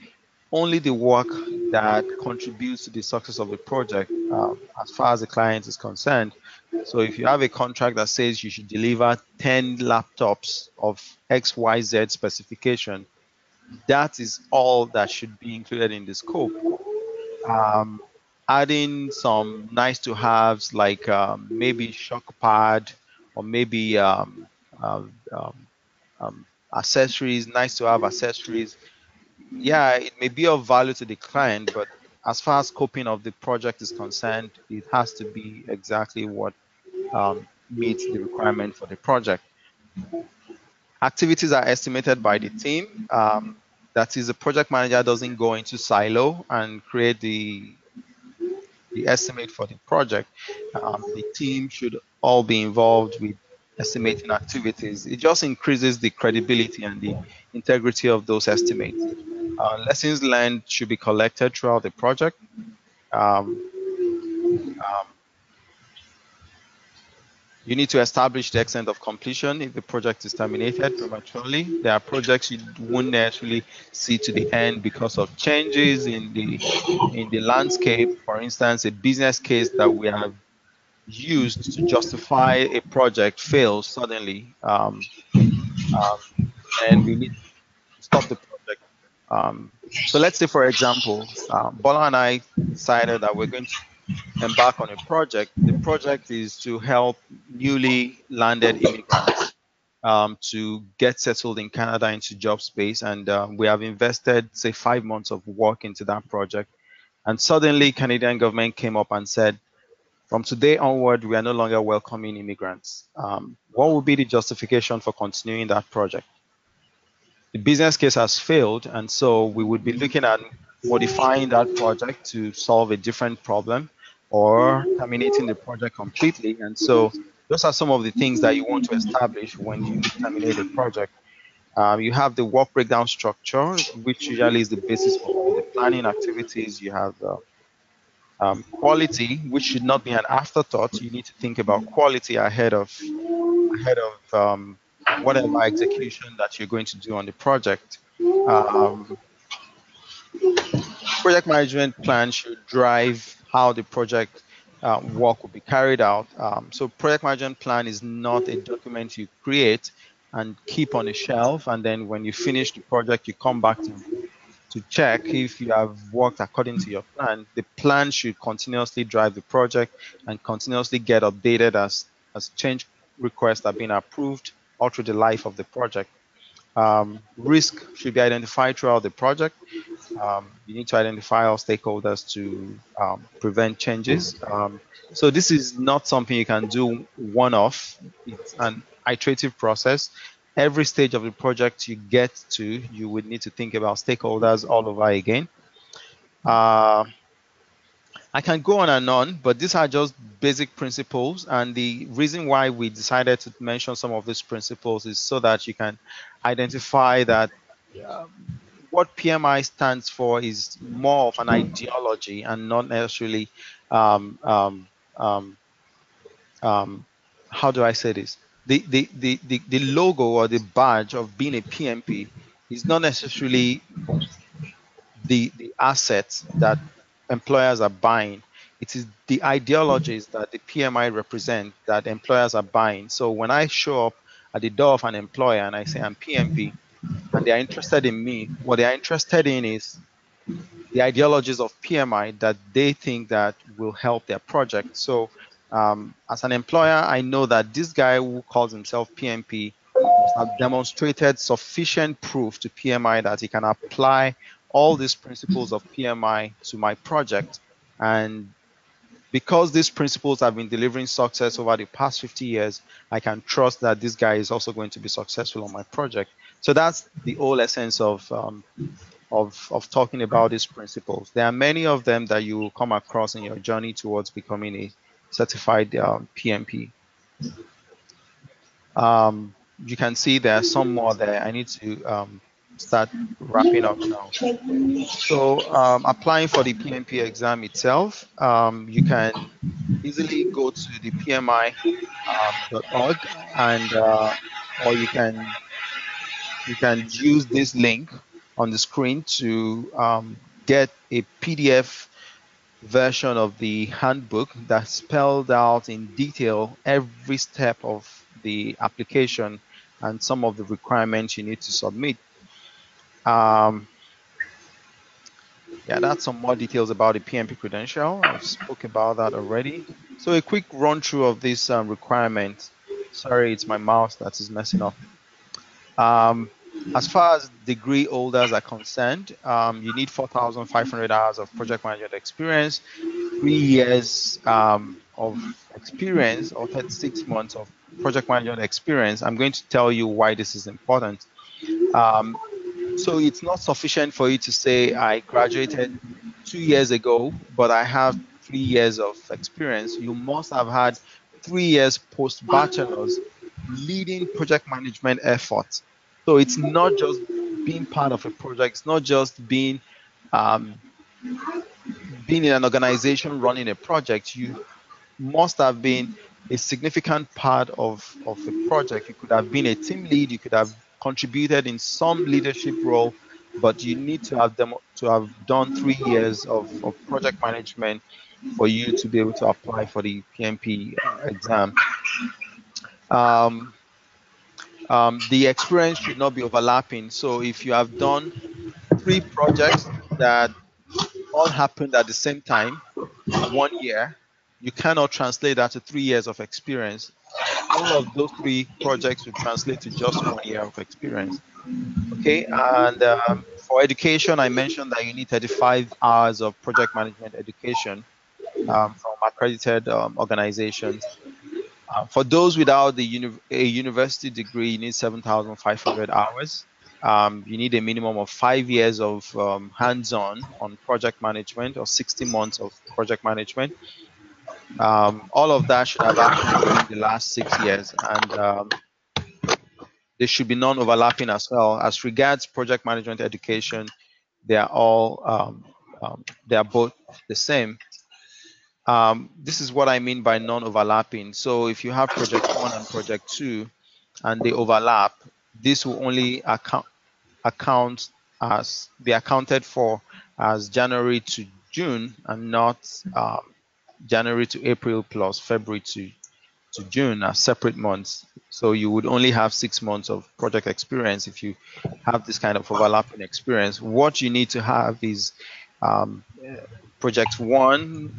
Speaker 1: only the work that contributes to the success of the project as far as the client is concerned. So if you have a contract that says you should deliver 10 laptops of XYZ specification, that is all that should be included in the scope. Adding some nice to haves like maybe shock pad or maybe accessories, nice to have accessories. Yeah, it may be of value to the client, but as far as scoping of the project is concerned, it has to be exactly what meets the requirement for the project. Activities are estimated by the team. That is, the project manager doesn't go into silo and create the estimate for the project. The team should all be involved with estimating activities. It just increases the credibility and the integrity of those estimates. Lessons learned should be collected throughout the project. Um, You need to establish the extent of completion if the project is terminated prematurely. There are projects you won't naturally see to the end because of changes in the landscape. For instance, a business case that we have used to justify a project fails suddenly, and we need to stop the project. So let's say, for example, Bola and I decided that we're going to embark on a project. The project is to help newly landed immigrants to get settled in Canada into job space. And we have invested, say, 5 months of work into that project. And suddenly, Canadian government came up and said, from today onward, we are no longer welcoming immigrants. What would be the justification for continuing that project? The business case has failed, and so we would be looking at modifying that project to solve a different problem or terminating the project completely. And so those are some of the things that you want to establish when you terminate a project. You have the work breakdown structure, which usually is the basis for all the planning activities. You have quality, which should not be an afterthought. You need to think about quality ahead of whatever execution that you're going to do on the project. Project management plan should drive how the project work will be carried out. So project management plan is not a document you create and keep on a shelf, and then when you finish the project, you come back to check if you have worked according to your plan. The plan should continuously drive the project and continuously get updated as change requests are being approved all through the life of the project. Risk should be identified throughout the project. You need to identify all stakeholders to prevent changes. So this is not something you can do one-off. It's an iterative process. Every stage of the project you get to, you would need to think about stakeholders all over again. I can go on and on, but these are just basic principles. And the reason why we decided to mention some of these principles is so that you can identify that what PMI stands for is more of an ideology and not necessarily um, um, um, how do I say this? The logo or the badge of being a PMP is not necessarily the assets that employers are buying. It is the ideologies that the PMI represent that employers are buying. So when I show up at the door of an employer and I say I'm PMP and they are interested in me, what they are interested in is the ideologies of PMI that they think that will help their project. So as an employer, I know that this guy who calls himself PMP must have demonstrated sufficient proof to PMI that he can apply all these principles of PMI to my project. And because these principles have been delivering success over the past 50 years, I can trust that this guy is also going to be successful on my project. So that's the whole essence of talking about these principles. There are many of them that you will come across in your journey towards becoming a certified PMP. You can see there are some more there. I need to start wrapping up now. So applying for the PMP exam itself, you can easily go to the PMI.org and or you can use this link on the screen to get a PDF version of the handbook that spelled out in detail every step of the application and some of the requirements you need to submit. Yeah, that's some more details about the PMP credential. I've spoke about that already. So a quick run through of this requirement. Sorry, it's my mouse that is messing up. As far as degree holders are concerned, you need 4,500 hours of project management experience, 3 years of experience, or 36 months of project management experience. I'm going to tell you why this is important. So it's not sufficient for you to say, I graduated 2 years ago, but I have 3 years of experience. You must have had 3 years post-bachelor's leading project management efforts. So it's not just being part of a project. It's not just um, being in an organization running a project. You must have been a significant part of a project. You could have been a team lead. You could have contributed in some leadership role, but you need to have done 3 years of project management for you to be able to apply for the PMP exam. The experience should not be overlapping. So if you have done 3 projects that all happened at the same time in 1 year, you cannot translate that to 3 years of experience. All of those 3 projects will translate to just 1 year of experience. Okay, and for education, I mentioned that you need 35 hours of project management education from accredited organizations. For those without a university degree, you need 7,500 hours. You need a minimum of 5 years of hands-on on project management or 60 months of project management. All of that should have happened within the last 6 years, and they should be non-overlapping as well. As regards project management education, they are all they are both the same. This is what I mean by non-overlapping. So if you have project 1 and project 2 and they overlap, this will only be accounted for as January to June and not January to April plus February to June as separate months. So you would only have 6 months of project experience if you have this kind of overlapping experience. What you need to have is project 1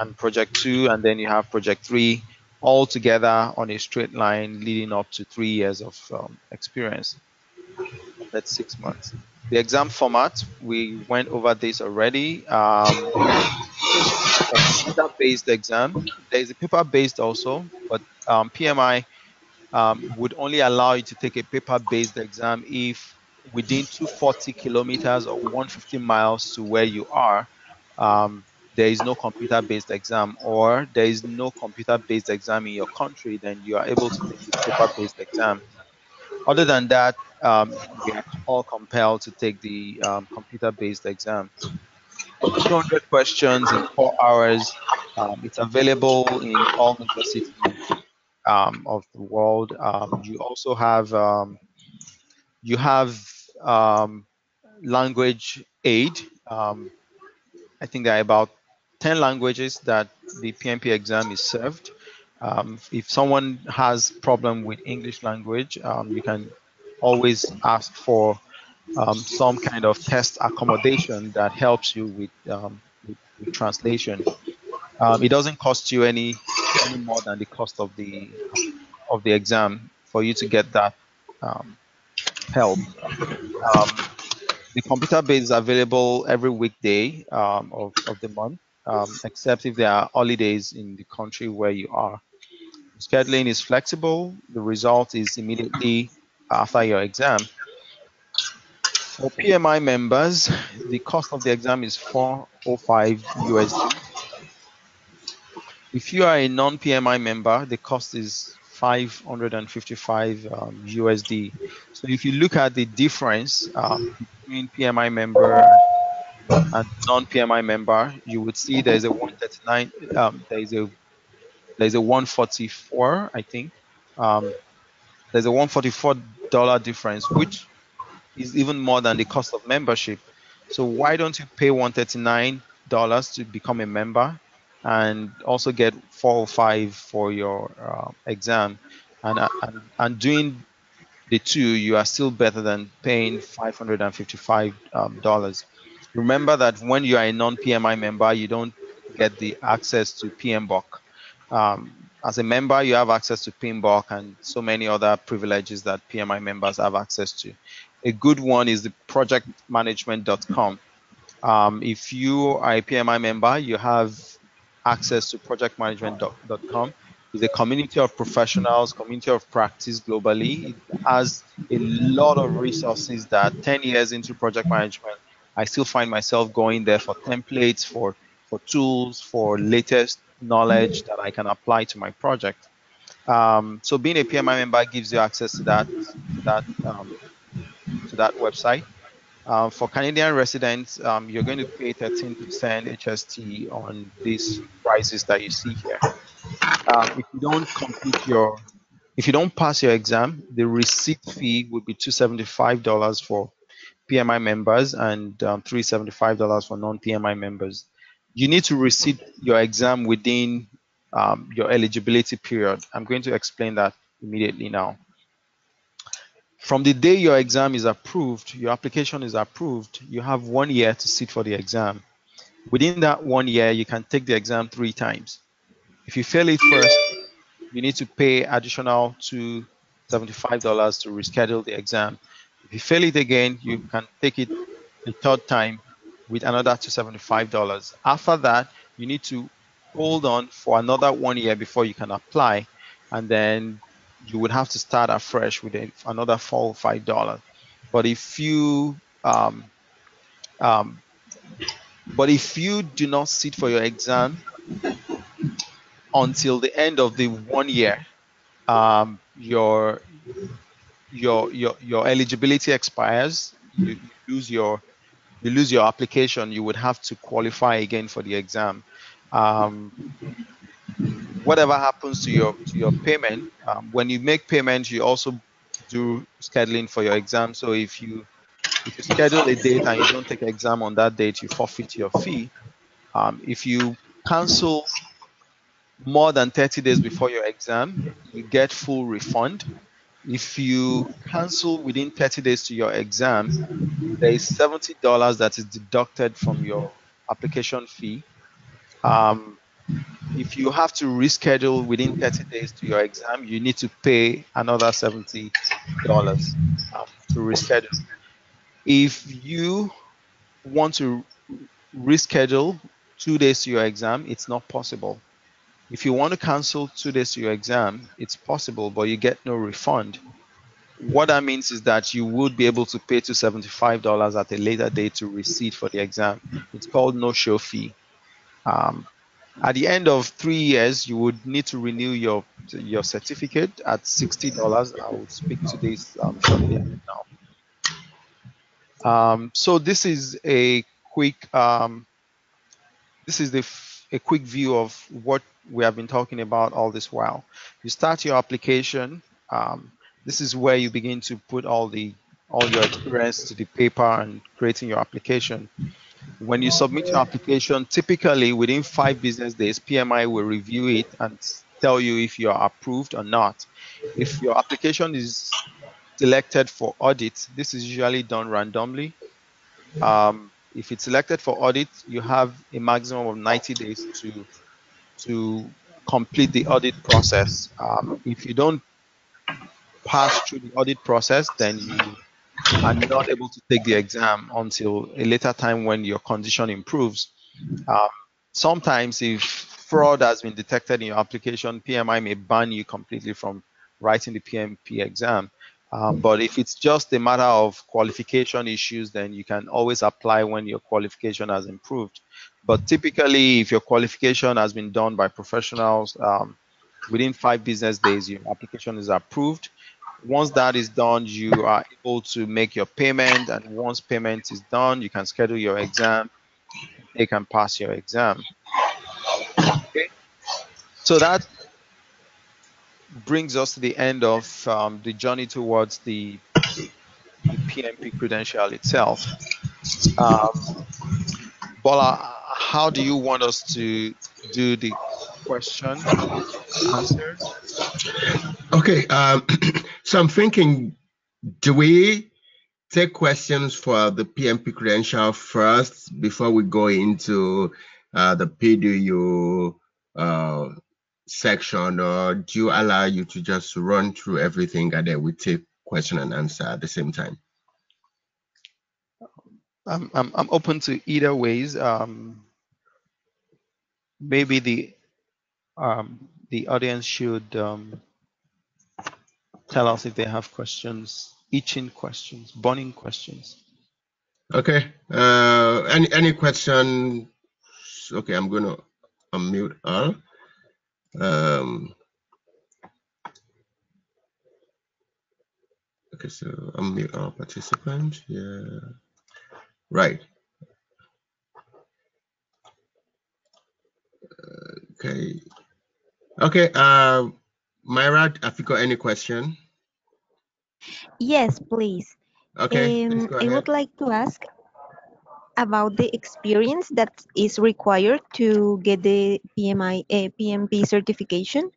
Speaker 1: and project 2, and then you have project 3 all together on a straight line leading up to 3 years of experience. That's 6 months. The exam format, we went over this already. This is a computer-based exam. There is a paper-based also, but PMI would only allow you to take a paper-based exam if within 240 kilometers or 150 miles to where you are, there is no computer-based exam, or there is no computer-based exam in your country, then you are able to take this paper-based exam. Other than that, we are all compelled to take the computer-based exam. 200 questions in 4 hours. It's available in all major cities of the world. You also have language aid. I think there are about 10 languages that the PMP exam is served. If someone has problem with English language, you can always ask for some kind of test accommodation that helps you with translation. It doesn't cost you any more than the cost of the exam for you to get that help. Um, the computer base is available every weekday of the month, except if there are holidays in the country where you are. Scheduling is flexible. The result is immediately after your exam. For PMI members, the cost of the exam is $405 USD. If you are a non-PMI member, the cost is 555 USD. So if you look at the difference between PMI member and non-PMI member, you would see there's a 139, there's a 144, I think. There's a $144 difference, which is even more than the cost of membership. So why don't you pay $139 to become a member and also get 405 for your exam, and doing the two, you are still better than paying $555. Remember that when you are a non-PMI member, you don't get the access to PMBOK. As a member, you have access to PMBOK and so many other privileges that PMI members have access to. A good one is the projectmanagement.com. If you are a PMI member, you have access to projectmanagement.com. It's a community of professionals, community of practice globally. It has a lot of resources that 10 years into project management, I still find myself going there for templates, for tools, for latest knowledge that I can apply to my project. So being a PMI member gives you access to that to that website. For Canadian residents, you're going to pay 13% HST on these prices that you see here. If you don't if you don't pass your exam, the receipt fee would be $275 for PMI members and $375 for non-PMI members. You need to receipt your exam within your eligibility period. I'm going to explain that immediately now. From the day your exam is approved, your application is approved, you have 1 year to sit for the exam. Within that 1 year, you can take the exam 3 times. If you fail it first, you need to pay additional $275 to reschedule the exam. If you fail it again, you can take it a third time with another $275. After that, you need to hold on for another 1 year before you can apply, and then you would have to start afresh with another $4 or $5. But if you do not sit for your exam until the end of the 1 year, your eligibility expires. You lose your application. You would have to qualify again for the exam. Whatever happens to your payment, when you make payment, you also do scheduling for your exam. So if you schedule a date and you don't take exam on that date, you forfeit your fee. If you cancel more than 30 days before your exam, you get full refund. If you cancel within 30 days to your exam, there is $70 that is deducted from your application fee. If you have to reschedule within 30 days to your exam, you need to pay another $70 to reschedule. If you want to reschedule 2 days to your exam, it's not possible. If you want to cancel 2 days to your exam, it's possible, but you get no refund. What that means is that you would be able to pay $275 at a later date to receipt for the exam. It's called no-show fee. At the end of 3 years, you would need to renew your certificate at $60. I will speak to this shortly now. So this is a quick a quick view of what we have been talking about all this while. You start your application. This is where you begin to put all your experience to the paper and creating your application. When you submit your application, typically within 5 business days, PMI will review it and tell you if you are approved or not. If your application is selected for audit, this is usually done randomly. If it's selected for audit, you have a maximum of 90 days to complete the audit process. If you don't pass through the audit process, then you are not able to take the exam until a later time when your condition improves. Sometimes if fraud has been detected in your application, PMI may ban you completely from writing the PMP exam. But if it's just a matter of qualification issues, then you can always apply when your qualification has improved. But typically, if your qualification has been done by professionals, within 5 business days, your application is approved. Once that is done, you are able to make your payment, and once payment is done, you can schedule your exam, take and pass your exam. Okay, so that brings us to the end of the journey towards the PMP credential itself. Bola, how do you want us to do the question answers?
Speaker 2: Okay, so I'm thinking, do we take questions for the PMP credential first before we go into the PDU section, or do you allow you to just run through everything and then we take question and answer at the same time?
Speaker 1: I'm open to either ways. Maybe the audience should tell us if they have questions, itching questions, burning questions.
Speaker 2: Okay. Any question? Okay, I'm going to unmute all. Okay, so unmute all participants. Yeah. Right. Okay. Okay. Myra, have you got any question?
Speaker 5: Yes, please.
Speaker 2: Okay, please go
Speaker 5: I
Speaker 2: ahead.
Speaker 5: would like to ask about the experience that is required to get the PMP certification.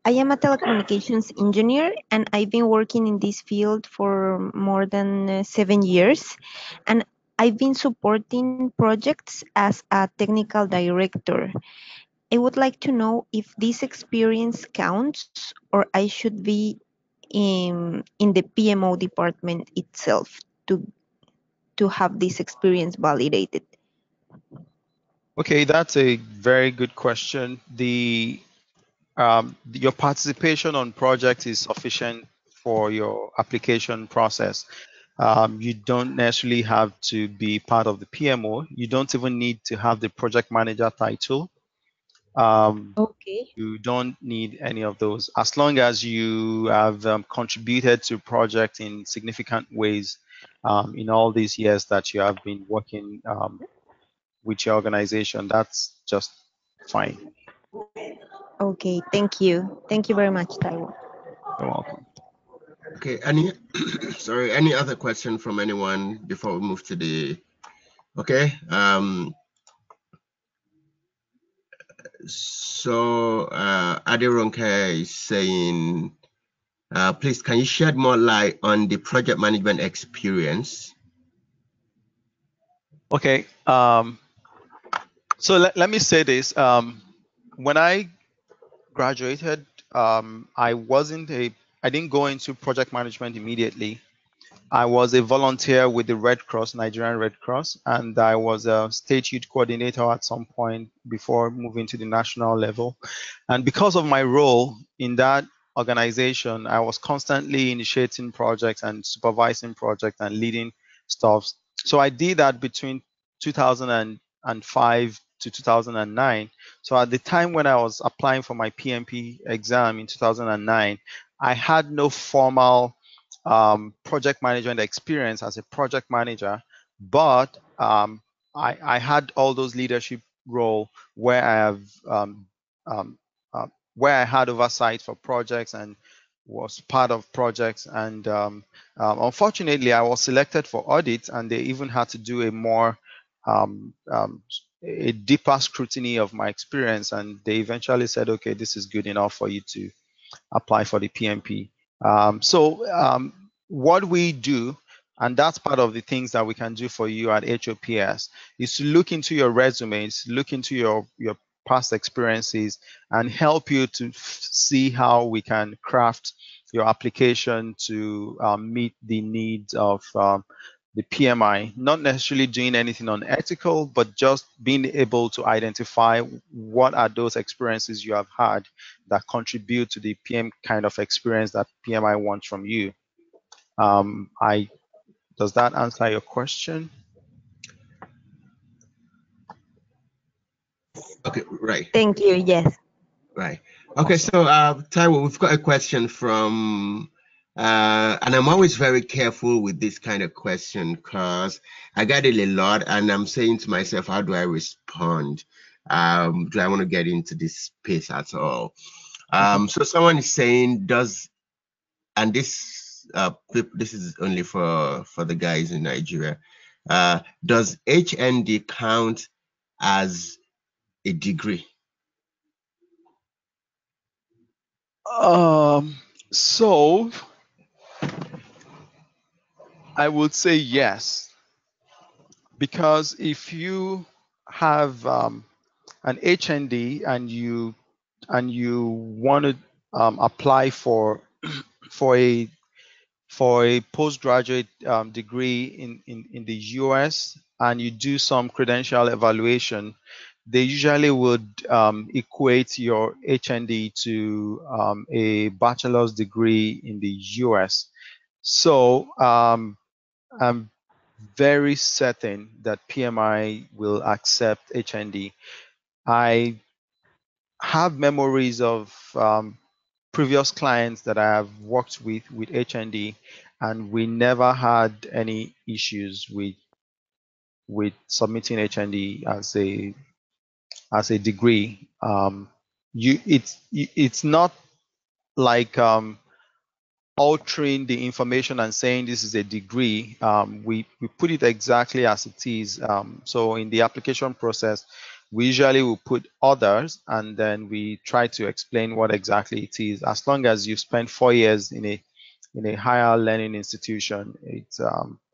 Speaker 5: I am a telecommunications engineer and I've been working in this field for more than 7 years. And I've been supporting projects as a technical director. I would like to know if this experience counts or I should be in the PMO department itself to have this experience validated.
Speaker 1: Okay, that's a very good question. Your participation on projects is sufficient for your application process. You don't necessarily have to be part of the PMO. You don't even need to have the project manager title.
Speaker 5: Okay.
Speaker 1: You don't need any of those. As long as you have contributed to project in significant ways in all these years that you have been working with your organization, that's just fine.
Speaker 5: Okay, thank you. Thank you very much, Taiwo.
Speaker 1: You're welcome.
Speaker 2: Okay, any other question from anyone before we move to the, okay. So Adironke is saying, please, can you shed more light on the project management experience?
Speaker 1: Okay, so let me say this. When I graduated, I didn't go into project management immediately. I was a volunteer with the Red Cross, Nigerian Red Cross, and I was a state youth coordinator at some point before moving to the national level. And because of my role in that organization, I was constantly initiating projects and supervising projects and leading stuff. So I did that between 2005 to 2009. So at the time when I was applying for my PMP exam in 2009, I had no formal project management experience as a project manager, but I had all those leadership role where I have um, where I had oversight for projects and was part of projects. And unfortunately, I was selected for audit, and they even had to do a more a deeper scrutiny of my experience. And they eventually said, okay, this is good enough for you to apply for the PMP. What we do, and that's part of the things that we can do for you at HOPS, is to look into your resumes, look into your past experiences, and help you to see how we can craft your application to meet the needs of the PMI, not necessarily doing anything unethical, but just being able to identify what are those experiences you have had that contribute to the PM kind of experience that PMI wants from you. Does that answer your question?
Speaker 2: Okay, right.
Speaker 5: Thank you. Yes.
Speaker 2: Right. Okay, so Taiwo, we've got a question from, and I'm always very careful with this kind of question because I get it a lot, and I'm saying to myself, how do I respond? Do I want to get into this space at all? So someone is saying, and this is only for the guys in Nigeria, does HND count as a degree?
Speaker 1: So I would say yes, because if you have an HND and you want to apply for a postgraduate degree in the US, and you do some credential evaluation, they usually would equate your HND to a bachelor's degree in the US. So I'm very certain that PMI will accept HND. I have memories of previous clients that I have worked with HND, and we never had any issues with submitting HND as a degree. It's not like altering the information and saying this is a degree. We put it exactly as it is. So in the application process, we usually will put others, and then we try to explain what exactly it is. As long as you spend 4 years in a higher learning institution, it's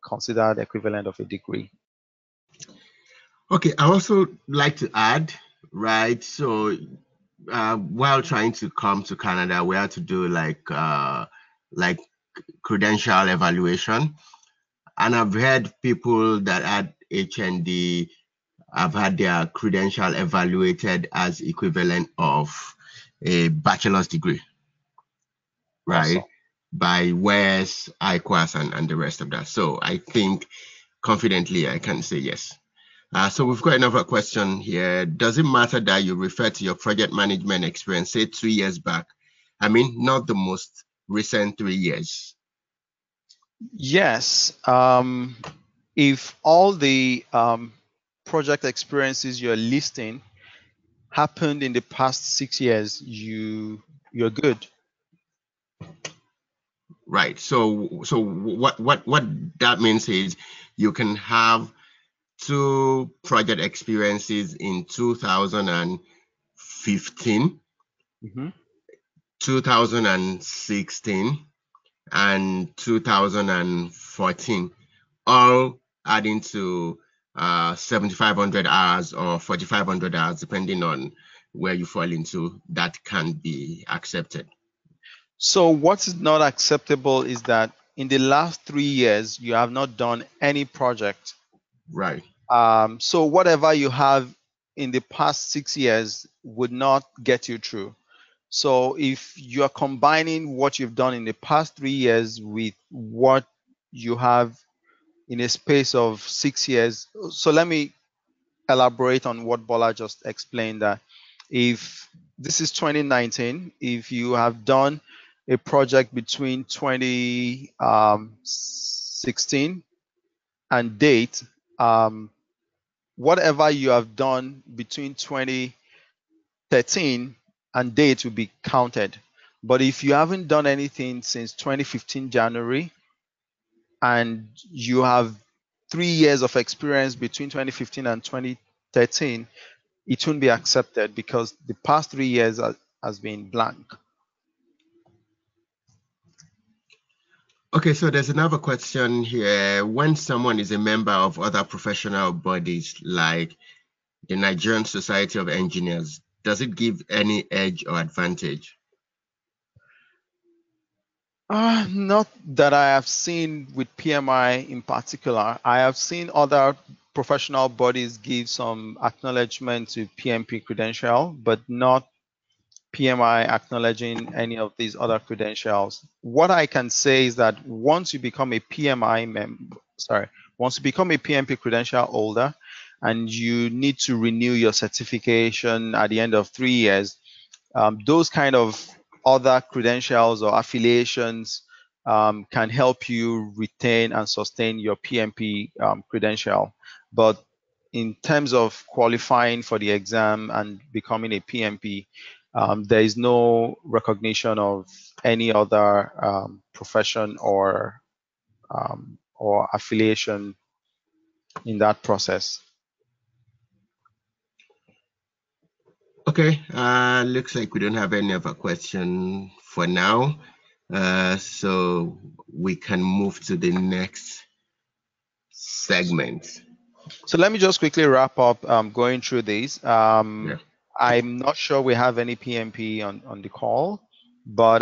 Speaker 1: considered equivalent of a degree.
Speaker 2: Okay, I also like to add, right? So while trying to come to Canada, we had to do like credential evaluation, and I've heard people that had HND have had their credential evaluated as equivalent of a bachelor's degree, right?
Speaker 1: Awesome.
Speaker 2: By WES, IQUAS, and the rest of that. So I think confidently I can say yes. So we've got another question here. Does it matter that you refer to your project management experience, say 2 years back? I mean, not the most recent 3 years.
Speaker 1: Yes. If all the project experiences you're listing happened in the past 6 years, you're good.
Speaker 2: Right. So what that means is you can have 2 project experiences in 2015, 2016, and 2014, all adding to 7,500 hours or 4,500 hours, depending on where you fall into. That can be accepted.
Speaker 1: So what is not acceptable is that in the last 3 years, you have not done any project.
Speaker 2: Right.
Speaker 1: So whatever you have in the past 6 years would not get you through. So if you are combining what you've done in the past 3 years with what you have in a space of 6 years, so let me elaborate on what Bola just explained, that if this is 2019, if you have done a project between 2016 and date, whatever you have done between 2013 and date will be counted. But if you haven't done anything since 2015 January and you have 3 years of experience between 2015 and 2013, it won't be accepted because the past 3 years has been blank.
Speaker 2: Okay, so there's another question here. When someone is a member of other professional bodies like the Nigerian Society of Engineers, does it give any edge or advantage?
Speaker 1: Not that I have seen with PMI in particular. I have seen other professional bodies give some acknowledgement to PMP credential, but not PMI acknowledging any of these other credentials. What I can say is that once you become a once you become a PMP credential holder and you need to renew your certification at the end of 3 years, those kind of other credentials or affiliations can help you retain and sustain your PMP credential. But in terms of qualifying for the exam and becoming a PMP, there is no recognition of any other profession or affiliation in that process.
Speaker 2: Okay, looks like we don't have any other question for now. So we can move to the next segment.
Speaker 1: So let me just quickly wrap up going through these. I'm not sure we have any PMP on the call, but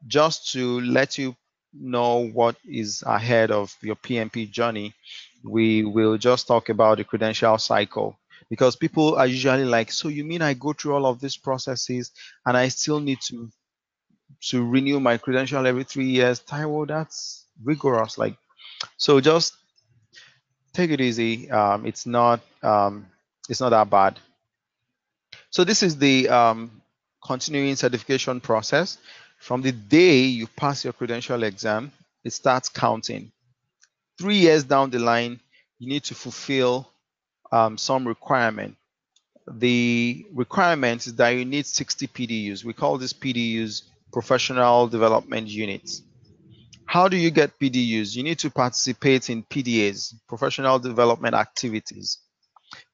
Speaker 1: just to let you know what is ahead of your PMP journey, we will just talk about the credential cycle, because people are usually like, so you mean I go through all of these processes and I still need to renew my credential every 3 years? Taiwo, that's rigorous. Like, so just take it easy. It's not that bad. So this is the continuing certification process. From the day you pass your credential exam, it starts counting. 3 years down the line, you need to fulfill some requirement. The requirement is that you need 60 PDUs. We call these PDUs professional development units. How do you get PDUs? You need to participate in PDAs, professional development activities.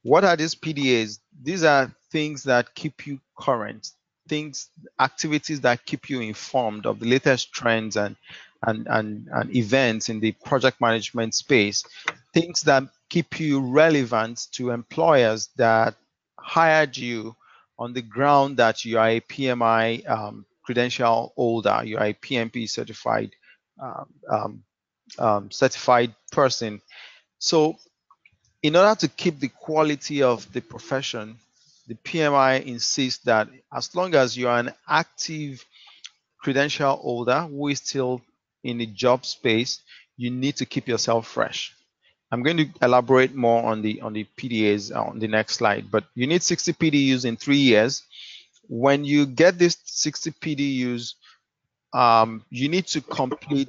Speaker 1: What are these PDAs? These are things that keep you current, activities that keep you informed of the latest trends and events in the project management space, things that keep you relevant to employers that hired you on the ground that you are a PMI credential holder, you are a PMP certified person. So in order to keep the quality of the profession, the PMI insists that as long as you are an active credential holder who is still in the job space, you need to keep yourself fresh. I'm going to elaborate more on the PDAs on the next slide, but you need 60 PDUs in 3 years. When you get this 60 PDUs, you need to complete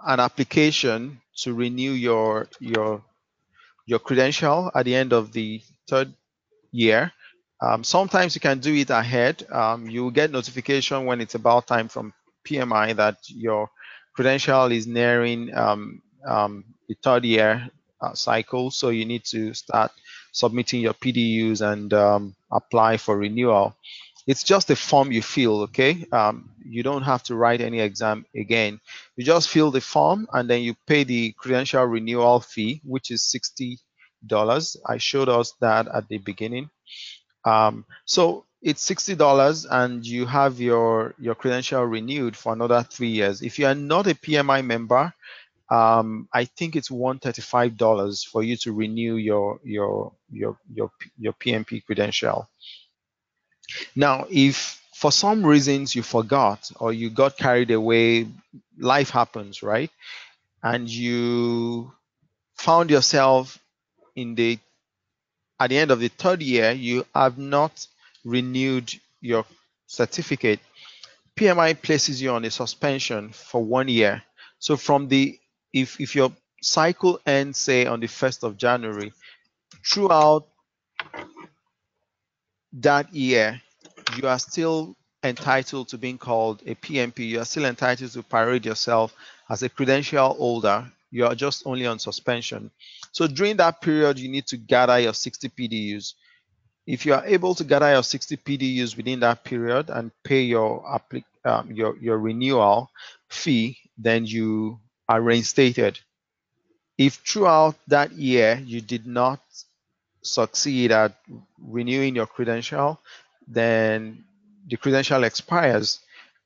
Speaker 1: an application to renew your credential at the end of the 3rd year. Sometimes you can do it ahead. You will get notification when it's about time from PMI that your credential is nearing the 3rd year cycle. So you need to start submitting your PDUs and apply for renewal. It's just a form you fill, okay? You don't have to write any exam again. You just fill the form and then you pay the credential renewal fee, which is $60. I showed us that at the beginning. So it's $60 and you have your credential renewed for another 3 years. If you are not a PMI member, I think it's $135 for you to renew your PMP credential. Now, if for some reasons you forgot or you got carried away, life happens, right? And you found yourself in the at the end of the third year, you have not renewed your certificate, PMI places you on a suspension for 1 year. So from the if your cycle ends, say on the 1st of January, throughout that year, you are still entitled to being called a PMP. You are still entitled to parade yourself as a credential holder. You are just only on suspension. So during that period, you need to gather your 60 PDUs. If you are able to gather your 60 PDUs within that period and pay your renewal fee, then you are reinstated. If throughout that year you did not succeed at renewing your credential, then the credential expires.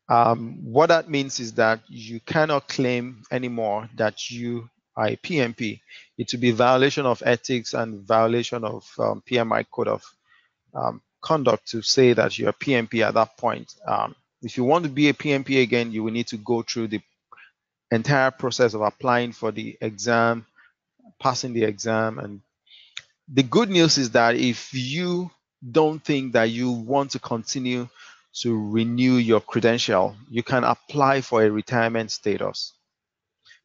Speaker 1: What that means is that you cannot claim anymore that you are a PMP. It will be violation of ethics and violation of PMI code of conduct to say that you're a PMP at that point. If you want to be a PMP again, you will need to go through the entire process of applying for the exam, passing the exam. And the good news is that if you don't think that you want to continue to renew your credential, you can apply for a retirement status.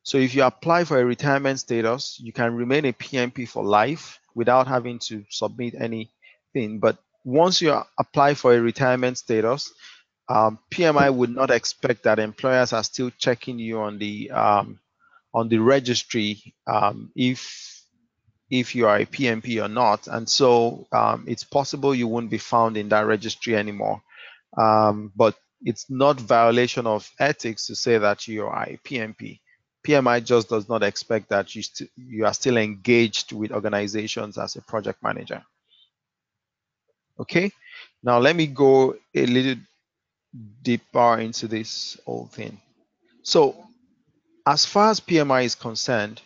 Speaker 1: So if you apply for a retirement status, you can remain a PMP for life without having to submit anything. But once you apply for a retirement status, PMI would not expect that employers are still checking you on the registry if you are a PMP or not, and so it's possible you won't be found in that registry anymore. But it's not violation of ethics to say that you are a PMP. PMI just does not expect that you are still engaged with organizations as a project manager. Okay, now let me go a little deeper into this whole thing. So as far as PMI is concerned,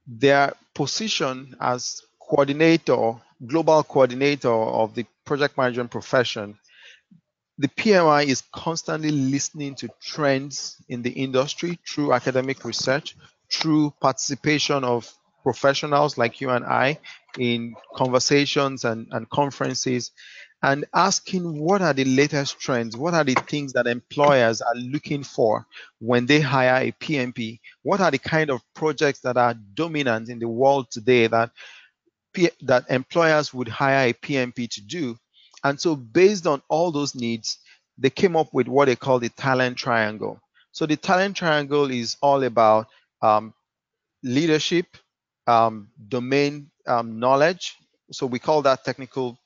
Speaker 1: their position as coordinator, global coordinator of the project management profession, the PMI is constantly listening to trends in the industry through academic research, through participation of professionals like you and I in conversations and conferences, and asking what are the latest trends, what are the things that employers are looking for when they hire a PMP, what are the kind of projects that are dominant in the world today that employers would hire a PMP to do. And so based on all those needs, they came up with what they call the talent triangle. So the talent triangle is all about leadership, domain knowledge. So we call that technical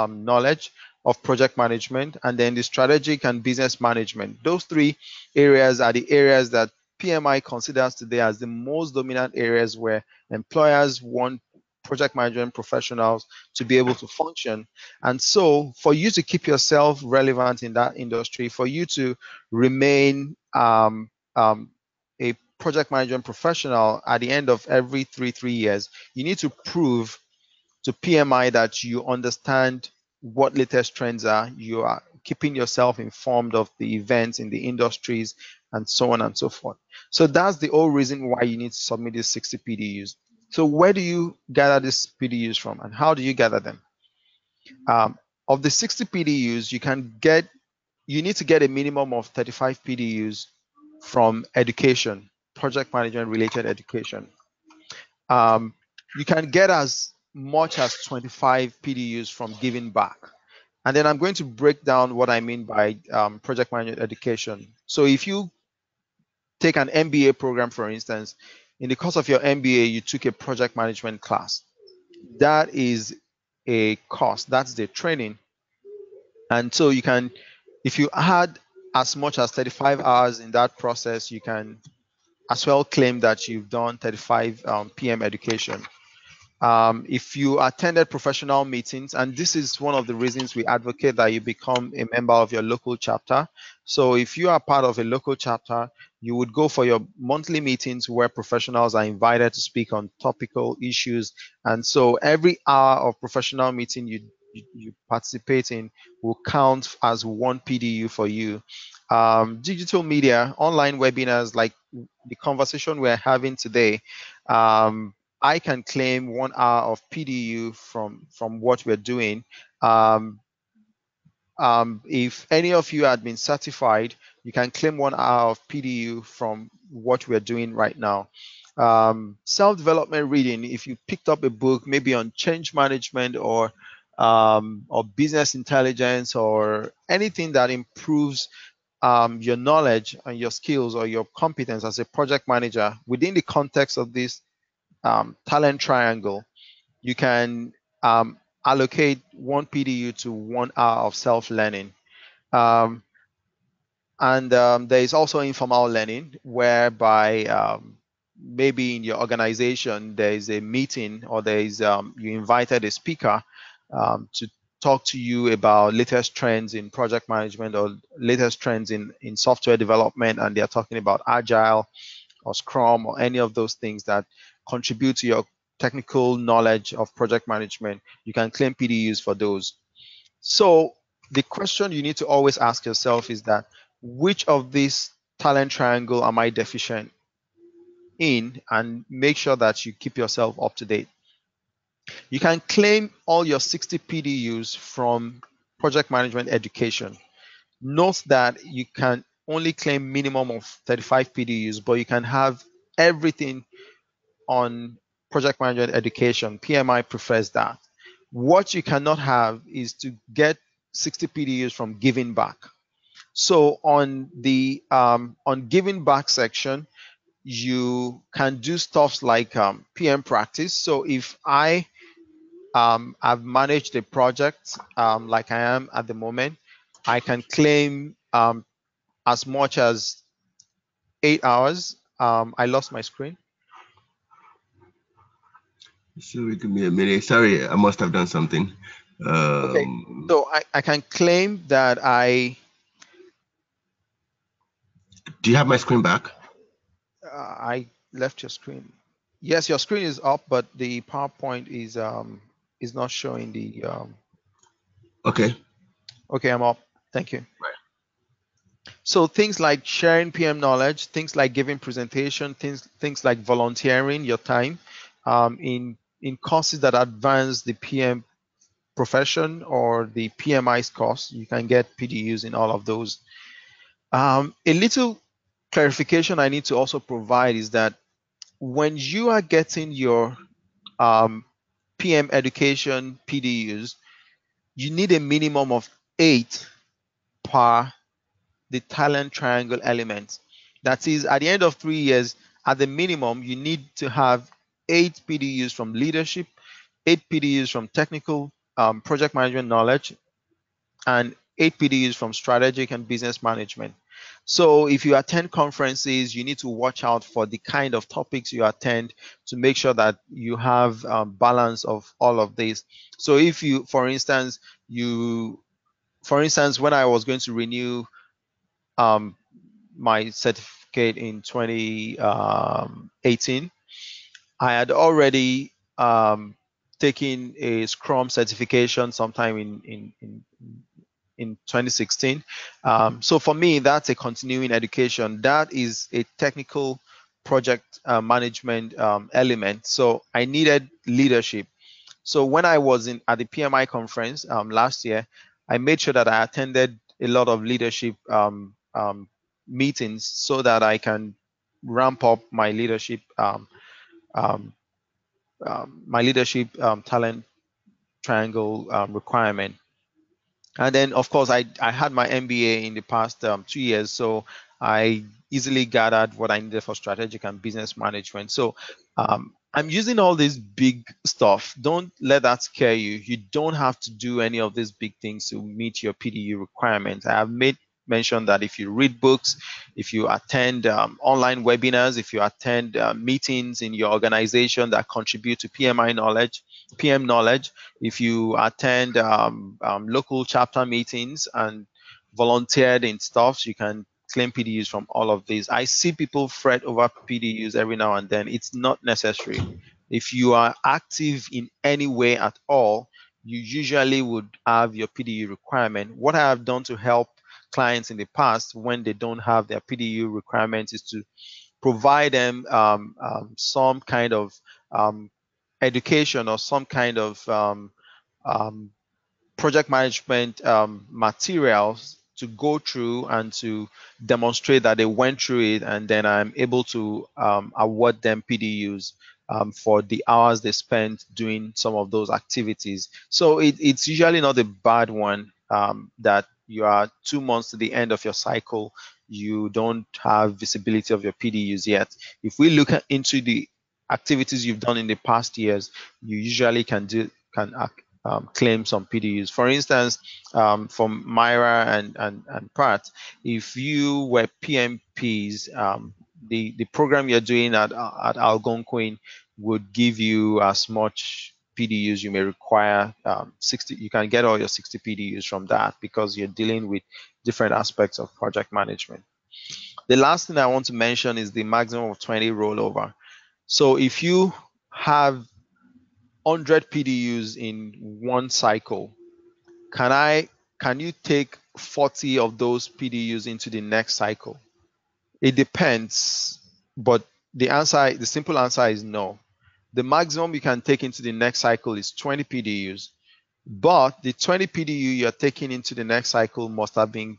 Speaker 1: knowledge of project management, and then the strategic and business management. Those three areas are the areas that PMI considers today as the most dominant areas where employers want project management professionals to be able to function. And so for you to keep yourself relevant in that industry, for you to remain a project management professional at the end of every three years, you need to prove to PMI that you understand what latest trends are, you are keeping yourself informed of the events in the industries, and so on and so forth. So that's the whole reason why you need to submit these 60 PDUs. So where do you gather these PDUs from, and how do you gather them? Of the 60 PDUs, you need to get a minimum of 35 PDUs from education, project management related education. You can get as much as 25 PDUs from giving back. And then I'm going to break down what I mean by project management education. So if you take an MBA program, for instance, in the course of your MBA, you took a project management class. That is a course, that's the training. And so you can, if you had as much as 35 hours in that process, you can as well claim that you've done 35 PM education. If you attended professional meetings, and this is one of the reasons we advocate that you become a member of your local chapter. So if you are part of a local chapter, you would go for your monthly meetings where professionals are invited to speak on topical issues. And so every hour of professional meeting you participate in will count as one PDU for you. Digital media, online webinars like the conversation we're having today, I can claim 1 hour of PDU from what we're doing. If any of you had been certified, you can claim 1 hour of PDU from what we're doing right now. Self-development reading, if you picked up a book maybe on change management or business intelligence or anything that improves your knowledge and your skills or your competence as a project manager within the context of this talent triangle, you can allocate 1 PDU to 1 hour of self-learning. There is also informal learning, whereby maybe in your organization there is a meeting or there is you invited a speaker to talk to you about latest trends in project management or latest trends in software development, and they're talking about agile or scrum or any of those things that contribute to your technical knowledge of project management. You can claim PDUs for those. So the question you need to always ask yourself is that, which of this talent triangle am I deficient in, and make sure that you keep yourself up to date. You can claim all your 60 PDUs from project management education. Note that you can only claim minimum of 35 PDUs, but you can have everything on project management education. PMI prefers that. What you cannot have is to get 60 PDUs from giving back. So on the on giving back section, you can do stuff like PM practice. So if I've managed a project like I am at the moment, I can claim as much as 8 hours. I lost my screen.
Speaker 2: So give me a minute. Sorry, I must have done something.
Speaker 1: Okay, so I can claim that
Speaker 2: Do you have my screen back?
Speaker 1: I left your screen. Yes, your screen is up, but the PowerPoint is not showing the.
Speaker 2: Okay.
Speaker 1: Okay, I'm up. Thank you.
Speaker 2: Right.
Speaker 1: So things like sharing PM knowledge, things like giving presentation, things like volunteering your time in courses that advance the PM profession or the PMI's course, you can get PDUs in all of those. A little clarification I need to also provide is that when you are getting your PM education PDUs, you need a minimum of 8 per the talent triangle element. That is, at the end of 3 years, at the minimum, you need to have 8 PDUs from leadership, 8 PDUs from technical project management knowledge, and 8 PDUs from strategic and business management. So if you attend conferences, you need to watch out for the kind of topics you attend to make sure that you have balance of all of this. So if you, for instance, when I was going to renew my certificate in 2018, I had already taken a Scrum certification sometime in 2016. So for me, that's a continuing education. That is a technical project management element. So I needed leadership. So when I was at the PMI conference last year, I made sure that I attended a lot of leadership meetings so that I can ramp up my leadership talent triangle requirement. And then, of course, I had my MBA in the past 2 years, so I easily gathered what I needed for strategic and business management. So I'm using all this big stuff. Don't let that scare you. You don't have to do any of these big things to meet your PDU requirements. I have made mention that if you read books, if you attend online webinars, if you attend meetings in your organization that contribute to PM knowledge, if you attend local chapter meetings and volunteered in stuff, you can claim PDUs from all of these. I see people fret over PDUs every now and then. It's not necessary. If you are active in any way at all, you usually would have your PDU requirement. What I have done to help clients in the past when they don't have their PDU requirements is to provide them some kind of education or some kind of um, project management materials to go through and to demonstrate that they went through it, and then I'm able to award them PDUs for the hours they spent doing some of those activities. So it's usually not a bad one that you are 2 months to the end of your cycle, you don't have visibility of your PDUs yet. If we look into the activities you've done in the past years, you usually can claim some PDUs. For instance, from Myra and Pat, if you were PMPs, the program you're doing at Algonquin would give you as much PDUs you may require. 60, you can get all your 60 PDUs from that because you're dealing with different aspects of project management. The last thing I want to mention is the maximum of 20 rollover. So if you have 100 PDUs in one cycle, can you take 40 of those PDUs into the next cycle? It depends, but the simple answer is no. The maximum you can take into the next cycle is 20 PDUs, but the 20 PDU you're taking into the next cycle must have been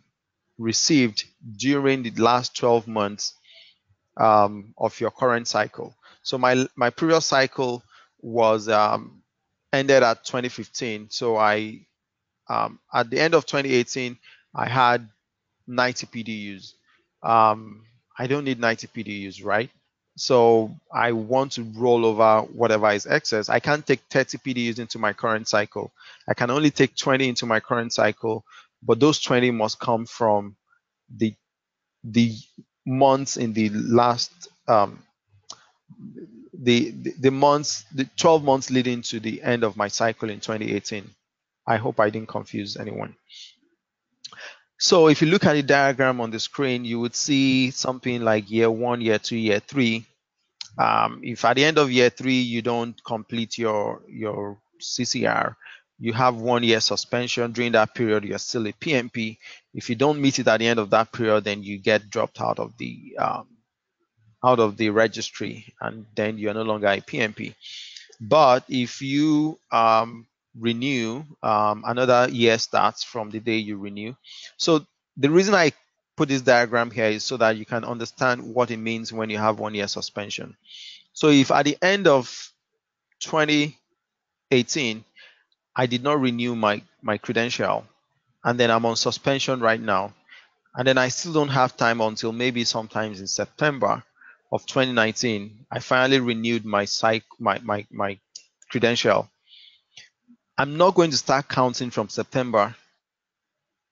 Speaker 1: received during the last 12 months of your current cycle. So my previous cycle was ended at 2015. So I at the end of 2018, I had 90 PDUs. I don't need 90 PDUs, right? So I want to roll over whatever is excess. I can't take 30 PDUs into my current cycle. I can only take 20 into my current cycle, but those 20 must come from the months in the last the months, the 12 months leading to the end of my cycle in 2018. I hope I didn't confuse anyone. So if you look at the diagram on the screen, you would see something like year 1, year 2, year 3. If at the end of year 3 you don't complete your CCR, you have 1 year suspension. During that period, you're still a PMP. If you don't meet it at the end of that period, then you get dropped out of the registry, and then you're no longer a PMP. But if you renew, another year starts from the day you renew. So the reason I put this diagram here is so that you can understand what it means when you have 1 year suspension. So if at the end of 2018, I did not renew my credential, and then I'm on suspension right now, and then I still don't have time until maybe sometimes in September of 2019, I finally renewed my credential. I'm not going to start counting from September.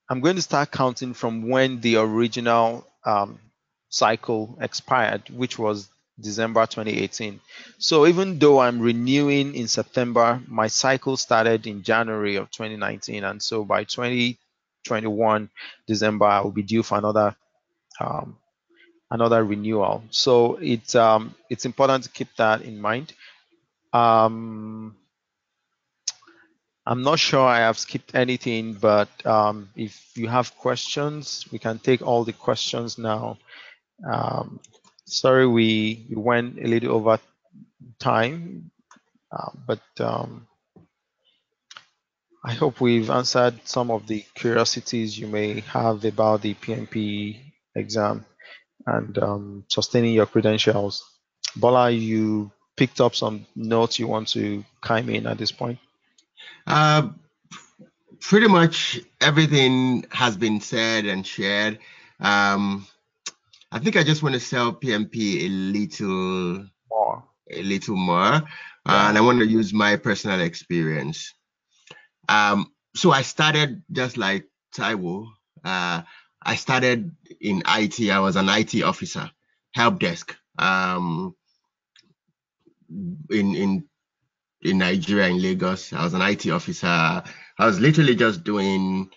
Speaker 1: I'm going to start counting from when the original cycle expired, which was December 2018. So even though I'm renewing in September, my cycle started in January of 2019, and so by 2021 December, I will be due for another renewal. So it's important to keep that in mind. I'm not sure I have skipped anything, but if you have questions, we can take all the questions now. Sorry, we went a little over time, but I hope we've answered some of the curiosities you may have about the PMP exam and sustaining your credentials. Bola, you picked up some notes you want to chime in at this point?
Speaker 2: Pretty much everything has been said and shared. I think I just want to sell PMP a little more, and I want to use my personal experience. So I started just like Taiwo. I started in IT. I was an IT officer, help desk, in Nigeria, in Lagos. I was an IT officer. I was literally just doing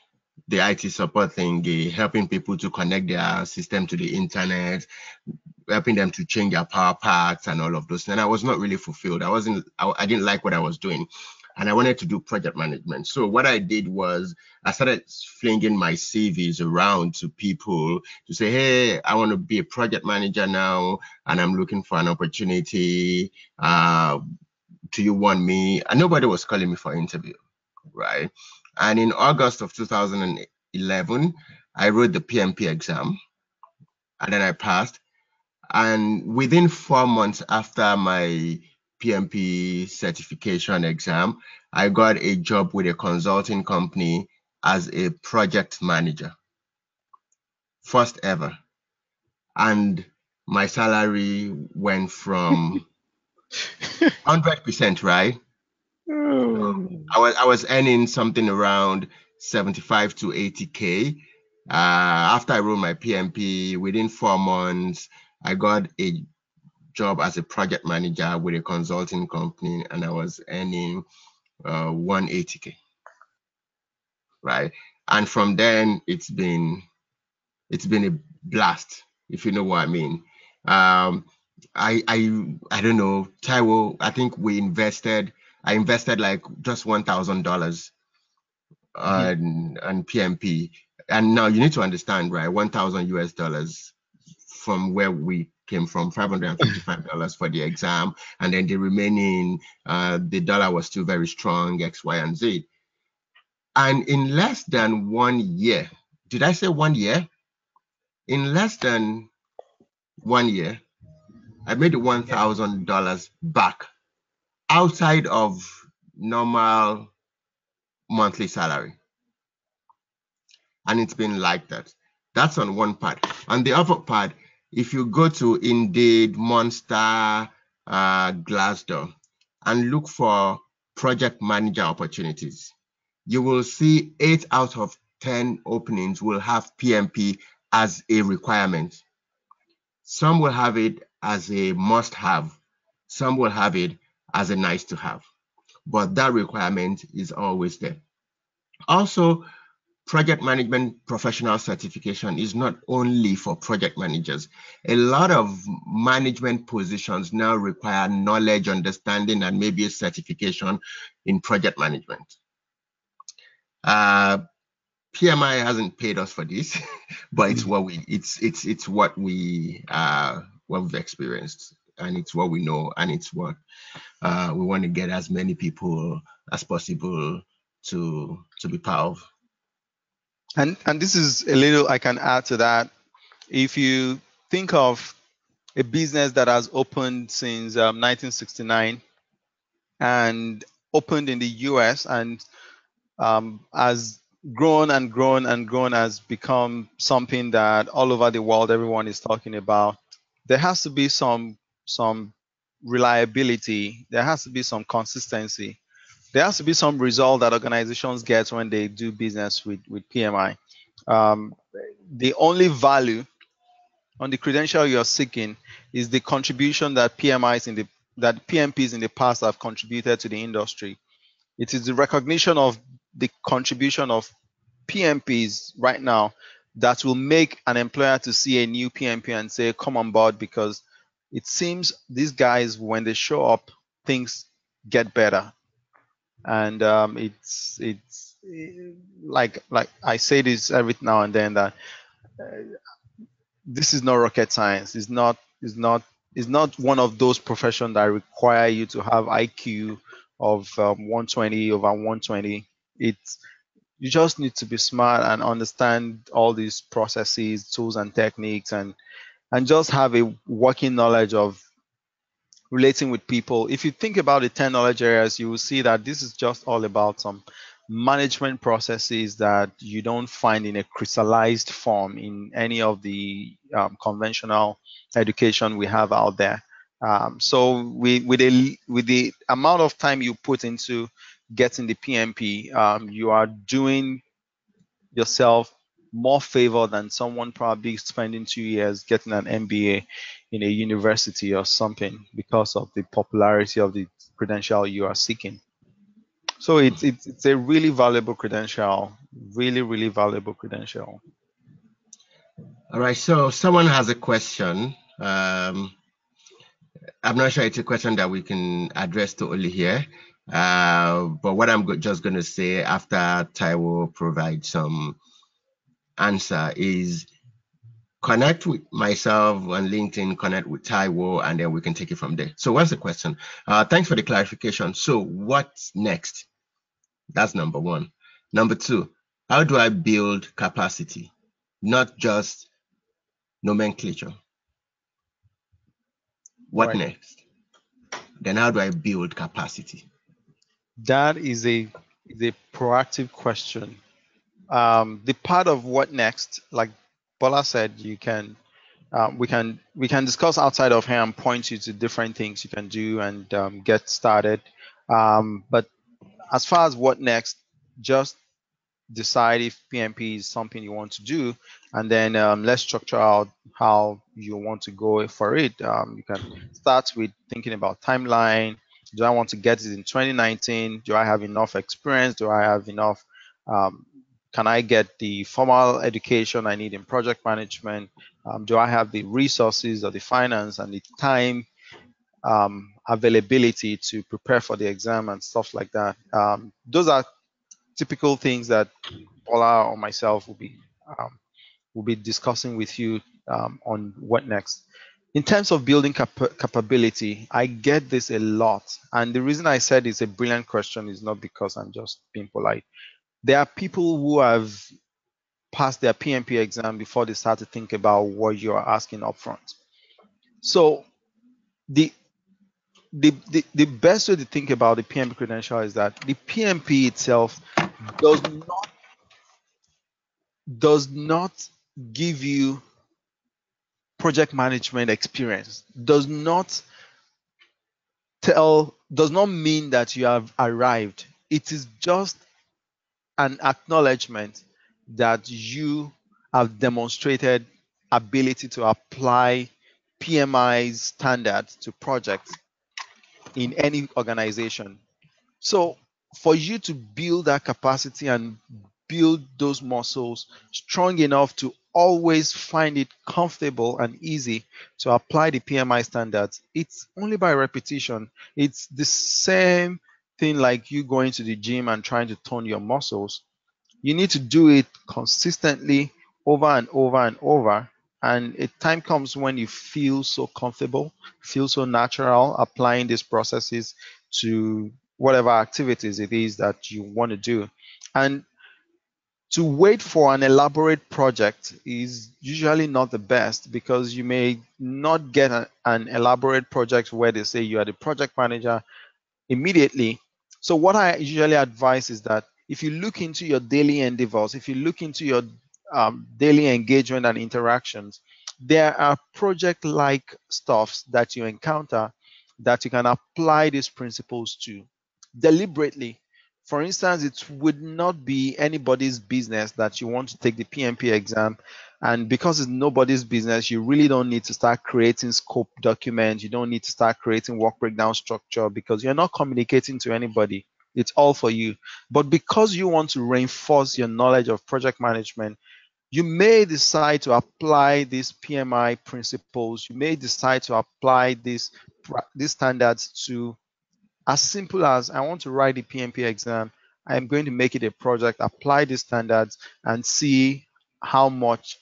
Speaker 2: the IT support thing, helping people to connect their system to the internet, helping them to change their power packs and all of those. And I was not really fulfilled. I didn't like what I was doing, and I wanted to do project management. So what I did was I started flinging my CVs around to people to say, hey, I want to be a project manager now, and I'm looking for an opportunity. do you want me? And nobody was calling me for interview, right? And in August of 2011, I wrote the PMP exam, and then I passed. And within 4 months after my PMP certification exam, I got a job with a consulting company as a project manager. First ever. And my salary went from 100%, right? So I was earning something around 75 to 80K. After I wrote my PMP, within 4 months, I got a job as a project manager with a consulting company, and I was earning 180K, right? And from then, it's been a blast, if you know what I mean. I don't know, Taiwo, I think I invested like just $1,000 on PMP. And now you need to understand, right? 1,000 US dollars from where we came from, $555 for the exam. And then the remaining, the dollar was still very strong, X, Y, and Z. And in less than 1 year, did I say 1 year? In less than 1 year, I made $1,000 back outside of normal monthly salary. And it's been like that. That's on one part. On the other part, if you go to Indeed, Monster, Glassdoor, and look for project manager opportunities, you will see 8 out of 10 openings will have PMP as a requirement. Some will have it as a must-have. Some will have it as a nice-to-have. But that requirement is always there. Also, project management professional certification is not only for project managers. A lot of management positions now require knowledge, understanding, and maybe a certification in project management. PMI hasn't paid us for this, but it's what we've experienced, and it's what we know, and it's what we want to get as many people as possible to be part of.
Speaker 1: And this is a little I can add to that. If you think of a business that has opened since 1969 and opened in the US and has grown and grown and grown, has become something that all over the world everyone is talking about, there has to be some reliability, there has to be some consistency, there has to be some result that organizations get when they do business with PMI. The only value on the credential you're seeking is the contribution that PMPs in the past have contributed to the industry. It is the recognition of the contribution of PMPs right now that will make an employer to see a new PMP and say, come on board, because it seems these guys, when they show up, things get better. And it's like I say this every now and then, that this is not rocket science. It's not one of those professions that require you to have IQ of 120 over 120. You just need to be smart and understand all these processes, tools, and techniques, and just have a working knowledge of relating with people. If you think about the 10 knowledge areas, you will see that this is just all about some management processes that you don't find in a crystallized form in any of the conventional education we have out there. So with the amount of time you put into getting the PMP, you are doing yourself more favor than someone probably spending 2 years getting an MBA in a university or something, because of the popularity of the credential you are seeking. So it's a really valuable credential, really valuable credential.
Speaker 2: All right, so someone has a question. I'm not sure it's a question that we can address totally here, but what I'm just going to say after Taiwo provides some answer is, connect with myself on LinkedIn, connect with Taiwo, and then we can take it from there. So what's the question? Thanks for the clarification. So what's next? That's number one. Number two, how do I build capacity? Not just nomenclature. What
Speaker 1: Right.
Speaker 2: next? Then how do I build capacity?
Speaker 1: That is a proactive question. The part of what next, like Bola said, you can we can discuss outside of here and point you to different things you can do and get started. But as far as what next, just decide if PMP is something you want to do, and then let's structure out how you want to go for it. You can start with thinking about timeline. Do I want to get it in 2019? Do I have enough experience? Do I have enough? Can I get the formal education I need in project management? Do I have the resources or the finance and the time availability to prepare for the exam and stuff like that? Those are typical things that Paula or myself will be discussing with you on what next. In terms of building capability, I get this a lot, and the reason I said it's a brilliant question is not because I'm just being polite. There are people who have passed their PMP exam before they start to think about what you're asking upfront. So the best way to think about the PMP credential is that the PMP itself does not give you project management experience, does not mean that you have arrived. It is just an acknowledgement that you have demonstrated ability to apply PMI's standards to projects in any organization. So for you to build that capacity and build those muscles strong enough to always find it comfortable and easy to apply the PMI standards, it's only by repetition. It's the same thing like you going to the gym and trying to tone your muscles. You need to do it consistently over and over and over. And a time comes when you feel so comfortable, feel so natural applying these processes to whatever activities it is that you want to do. And to wait for an elaborate project is usually not the best, because you may not get an elaborate project where they say you are the project manager immediately. So what I usually advise is that if you look into your daily endeavors, if you look into your daily engagement and interactions, there are project-like stuffs that you encounter that you can apply these principles to deliberately. For instance, it would not be anybody's business that you want to take the PMP exam, and because it's nobody's business, you really don't need to start creating scope documents. You don't need to start creating work breakdown structure, because you're not communicating to anybody. It's all for you. But because you want to reinforce your knowledge of project management, you may decide to apply these PMI principles. You may decide to apply these standards to as simple as, I want to write the PMP exam. I'm going to make it a project, apply these standards, and see how much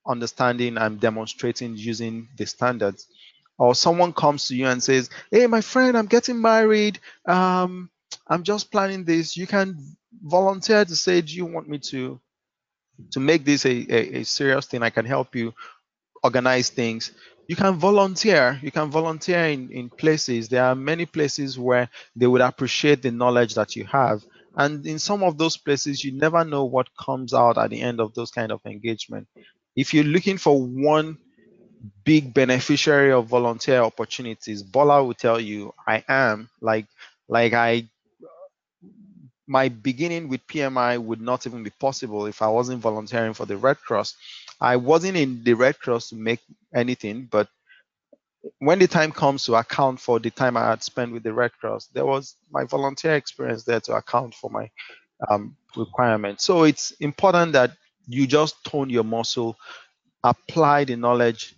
Speaker 1: understanding I'm demonstrating using the standards. Or someone comes to you and says, hey, my friend, I'm getting married. I'm just planning this. You can volunteer to say, do you want me to make this a serious thing? I can help you organize things. You can volunteer. You can volunteer in places. There are many places where they would appreciate the knowledge that you have. And in some of those places, you never know what comes out at the end of those kind of engagement. If you're looking for one big beneficiary of volunteer opportunities, Bola will tell you, I am. My beginning with PMI would not even be possible if I wasn't volunteering for the Red Cross. I wasn't in the Red Cross to make anything, but when the time comes to account for the time I had spent with the Red Cross, there was my volunteer experience there to account for my requirements. So it's important that you just tone your muscle, apply the knowledge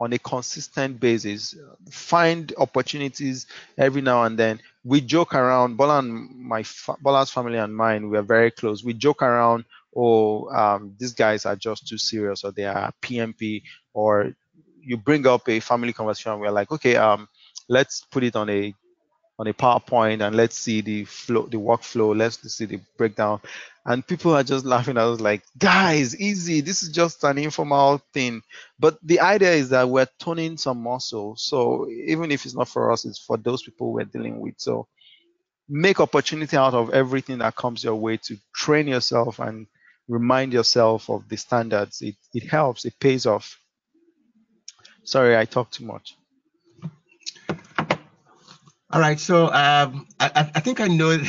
Speaker 1: on a consistent basis, find opportunities every now and then. We joke around. Bola's family and mine, we are very close. We joke around these guys are just too serious, or they are PMP, or you bring up a family conversation, we're like, okay, let's put it on a PowerPoint and let's see the flow, the workflow, let's see the breakdown. And people are just laughing at us like, guys, easy, this is just an informal thing. But the idea is that we're toning some muscle. So even if it's not for us, it's for those people we're dealing with. So make opportunity out of everything that comes your way to train yourself and remind yourself of the standards. It helps, it pays off. Sorry, I talk too much.
Speaker 2: All right, so I think I know.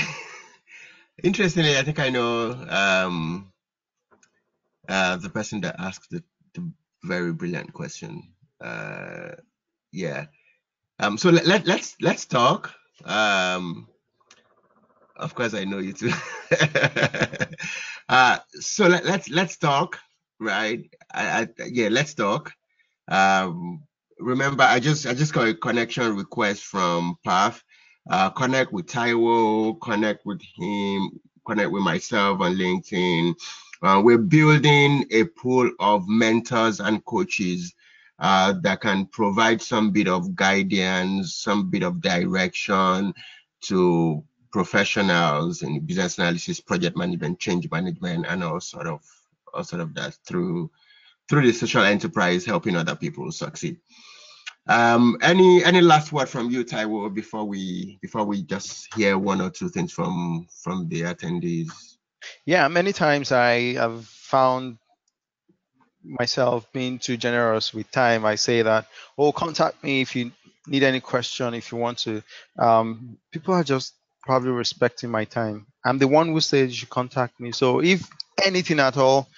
Speaker 2: Interestingly, I think I know the person that asked the very brilliant question. Yeah. So let's talk. Of course, I know you too. So let's talk, right? Yeah, let's talk. Remember, I just got a connection request from Path. Connect with Taiwo, connect with him, connect with myself on LinkedIn. We're building a pool of mentors and coaches that can provide some bit of guidance, some bit of direction to professionals in business analysis, project management, change management, and all sort of that through the social enterprise, helping other people succeed. Any last word from you, Taiwo, before we just hear one or two things from the attendees?
Speaker 1: Yeah, many times I have found myself being too generous with time. I say that, oh, contact me if you need any question, if you want to. People are just probably respecting my time. I'm the one who says you should contact me. So if anything at all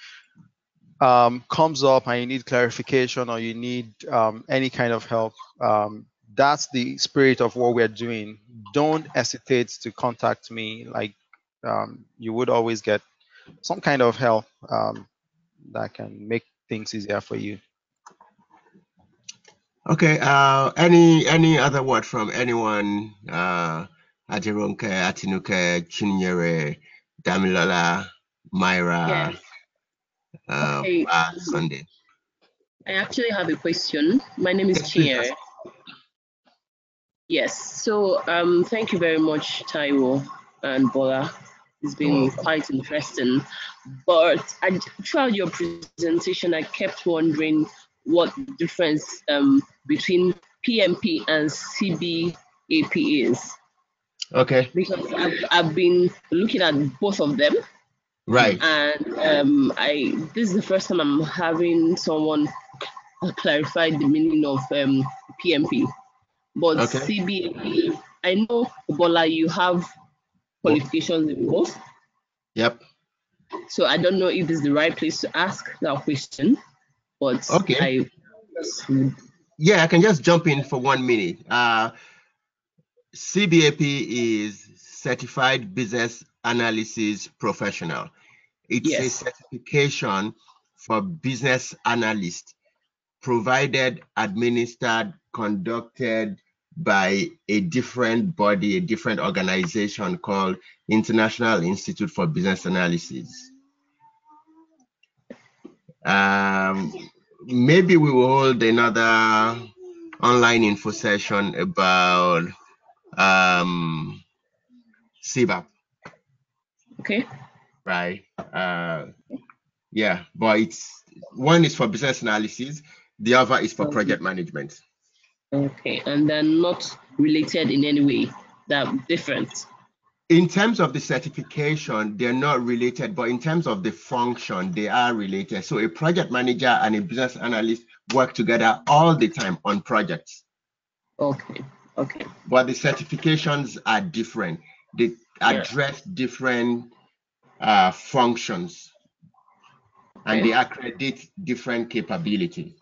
Speaker 1: comes up and you need clarification or you need any kind of help, that's the spirit of what we're doing. Don't hesitate to contact me. Like you would always get some kind of help that can make things easier for you.
Speaker 2: Okay. Any other word from anyone? Ajironke, Atinuke, Chinyere, Damilola, Myra,
Speaker 6: Okay.
Speaker 2: Sunday.
Speaker 6: I actually have a question. My name is Chinyere. Yes. So thank you very much, Taiwo and Bola. It's been quite interesting. But throughout your presentation, I kept wondering what the difference between PMP and CBAP is.
Speaker 2: Okay.
Speaker 6: Because I've been looking at both of them.
Speaker 2: Right.
Speaker 6: And this is the first time I'm having someone clarify the meaning of PMP. But
Speaker 2: okay.
Speaker 6: CBAP, I know, Bola, you have qualifications in both.
Speaker 2: Yep.
Speaker 6: So I don't know if this is the right place to ask that question, but
Speaker 2: okay. Yeah, I can just jump in for 1 minute. CBAP is Certified Business Analysis Professional. It's a certification for business analysts provided, administered, conducted by a different body, a different organization called International Institute for Business Analysis. Maybe we will hold another online info session about CBAP.
Speaker 6: Okay.
Speaker 2: Right. Yeah, but one is for business analysis, the other is for project management.
Speaker 6: Okay, and they're not related in any way, they're different.
Speaker 2: In terms of the certification, they're not related, but in terms of the function, they are related. So a project manager and a business analyst work together all the time on projects.
Speaker 6: Okay.
Speaker 2: But the certifications are different. They address different functions, and they accredit different capabilities.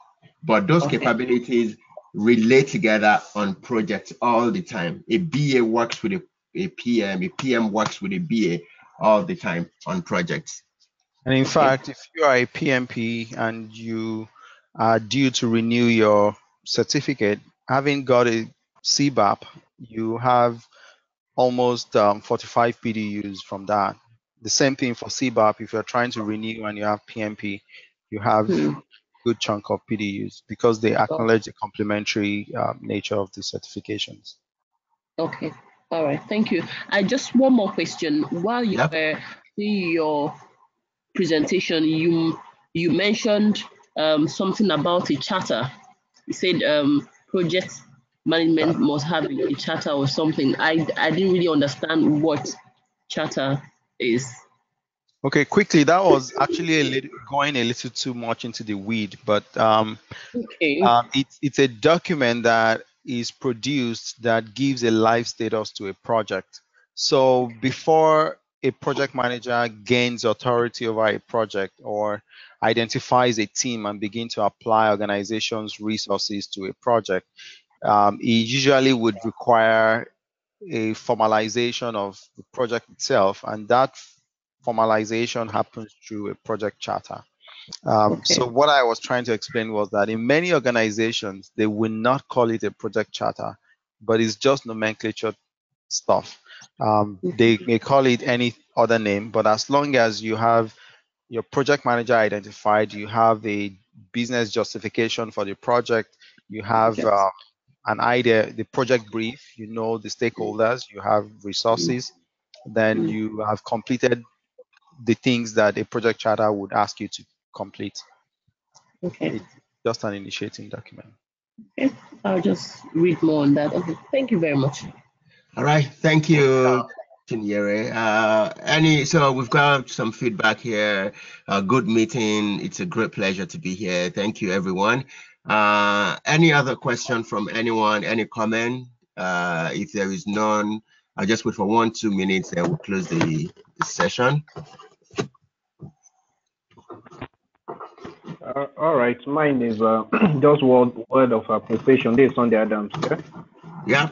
Speaker 2: But those capabilities relate together on projects all the time. A BA works with a PM works with a BA all the time on projects.
Speaker 1: And in fact, if you are a PMP and you are due to renew your certificate, having got a CBAP, you have almost 45 PDUs from that. The same thing for CBAP. If you're trying to renew and you have PMP, you have good chunk of PDUs because they acknowledge the complementary nature of the certifications.
Speaker 6: Okay. All right. Thank you. I just one more question. While you were doing your presentation, you mentioned something about a charter. You said project management must have a charter or something. I didn't really understand what charter is.
Speaker 1: Okay, quickly, that was actually going a little too much into the weed, but
Speaker 6: Okay.
Speaker 1: it's a document that is produced that gives a life status to a project. So before a project manager gains authority over a project or identifies a team and begin to apply organization's resources to a project, it usually would require a formalization of the project itself, and that formalization happens through a project charter. So what I was trying to explain was that in many organizations, they will not call it a project charter, but it's just nomenclature stuff. They may call it any other name, but as long as you have your project manager identified, you have a business justification for the project, you have an idea, the project brief, you know the stakeholders, you have resources, then you have completed the things that a project charter would ask you to complete.
Speaker 6: Okay.
Speaker 1: It's just an initiating document.
Speaker 6: Okay. I'll just read more on that. Okay. Thank you very much.
Speaker 2: All right. Thank you, Chinyere. So we've got some feedback here. Good meeting. It's a great pleasure to be here. Thank you, everyone. Any other question from anyone? Any comment? If there is none, I'll just wait for 1-2 minutes and we'll close the session.
Speaker 4: All right, mine is just word of appreciation. This is Sunday Adams.
Speaker 2: Yeah.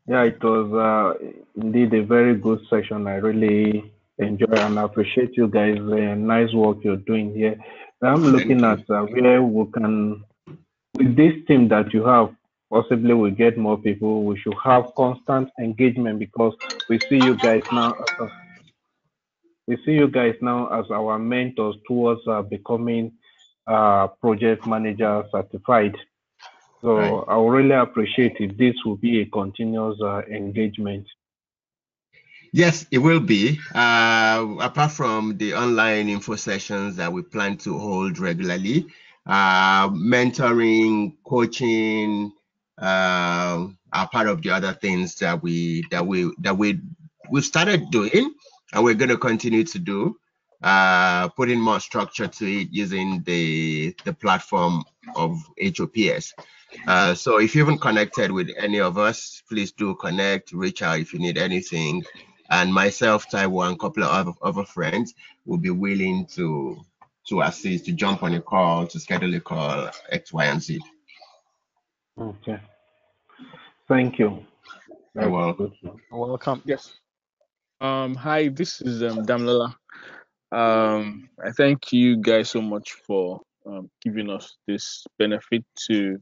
Speaker 4: Yeah, it was indeed a very good session. I really enjoy and appreciate you guys. Nice work you're doing here. I'm looking at where we can, with this team that you have, possibly we get more people. We should have constant engagement because we see you guys now. We see you guys now as our mentors towards becoming project manager certified. So I would really appreciate if this will be a continuous engagement.
Speaker 2: Yes, it will be. Apart from the online info sessions that we plan to hold regularly, mentoring, coaching are part of the other things that we've started doing, and we're going to continue to do. Putting more structure to it using the platform of HOPS. So if you haven't connected with any of us, please do connect, reach out if you need anything. And myself, Taiwo, and a couple of other friends will be willing to assist, to jump on a call, to schedule a call, X, Y, and Z.
Speaker 4: Okay. Thank you.
Speaker 2: You're welcome.
Speaker 1: Welcome.
Speaker 9: Yes. Hi, this is Damlola. I thank you guys so much for giving us this benefit to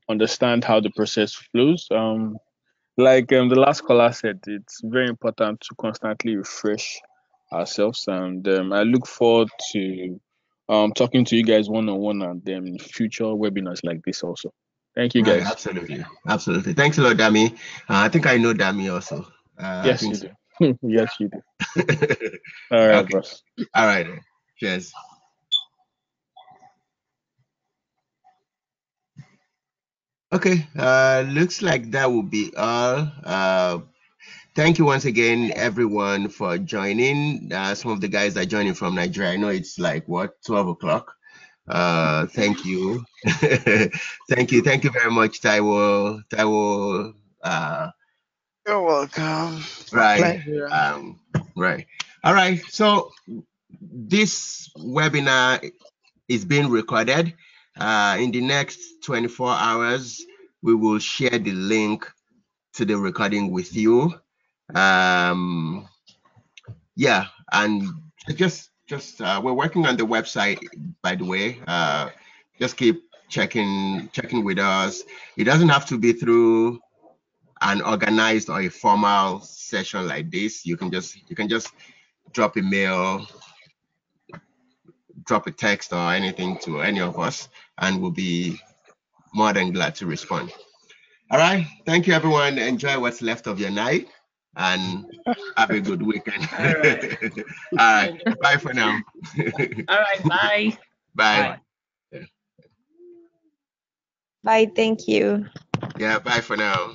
Speaker 9: understand how the process flows. Like the last caller said, it's very important to constantly refresh ourselves, and I look forward to talking to you guys one-on-one and in future webinars like this also. Thank you, guys.
Speaker 2: Absolutely. Absolutely. Thanks a lot, Dami. I think I know Dami also.
Speaker 9: Yes, you do. Yes, you do. All right, boss.
Speaker 2: All right. Cheers. Okay. Looks like that will be all. Thank you once again, everyone, for joining. Some of the guys that are joining from Nigeria, I know it's like, what, 12 o'clock? Thank you. Thank you very much, Taiwo.
Speaker 1: You're welcome.
Speaker 2: Right. Right. All right. So this webinar is being recorded. In the next 24 hours, we will share the link to the recording with you. Yeah, and just we're working on the website, by the way. Just keep checking with us. It doesn't have to be through an organized or a formal session like this, you can just drop a mail, drop a text or anything to any of us, and we'll be more than glad to respond. All right. Thank you, everyone. Enjoy what's left of your night and have a good weekend.
Speaker 6: All right.
Speaker 2: All right. Bye for now.
Speaker 6: All right. Bye.
Speaker 2: Bye.
Speaker 7: Bye.
Speaker 5: Bye. Thank you.
Speaker 2: Yeah, bye for now.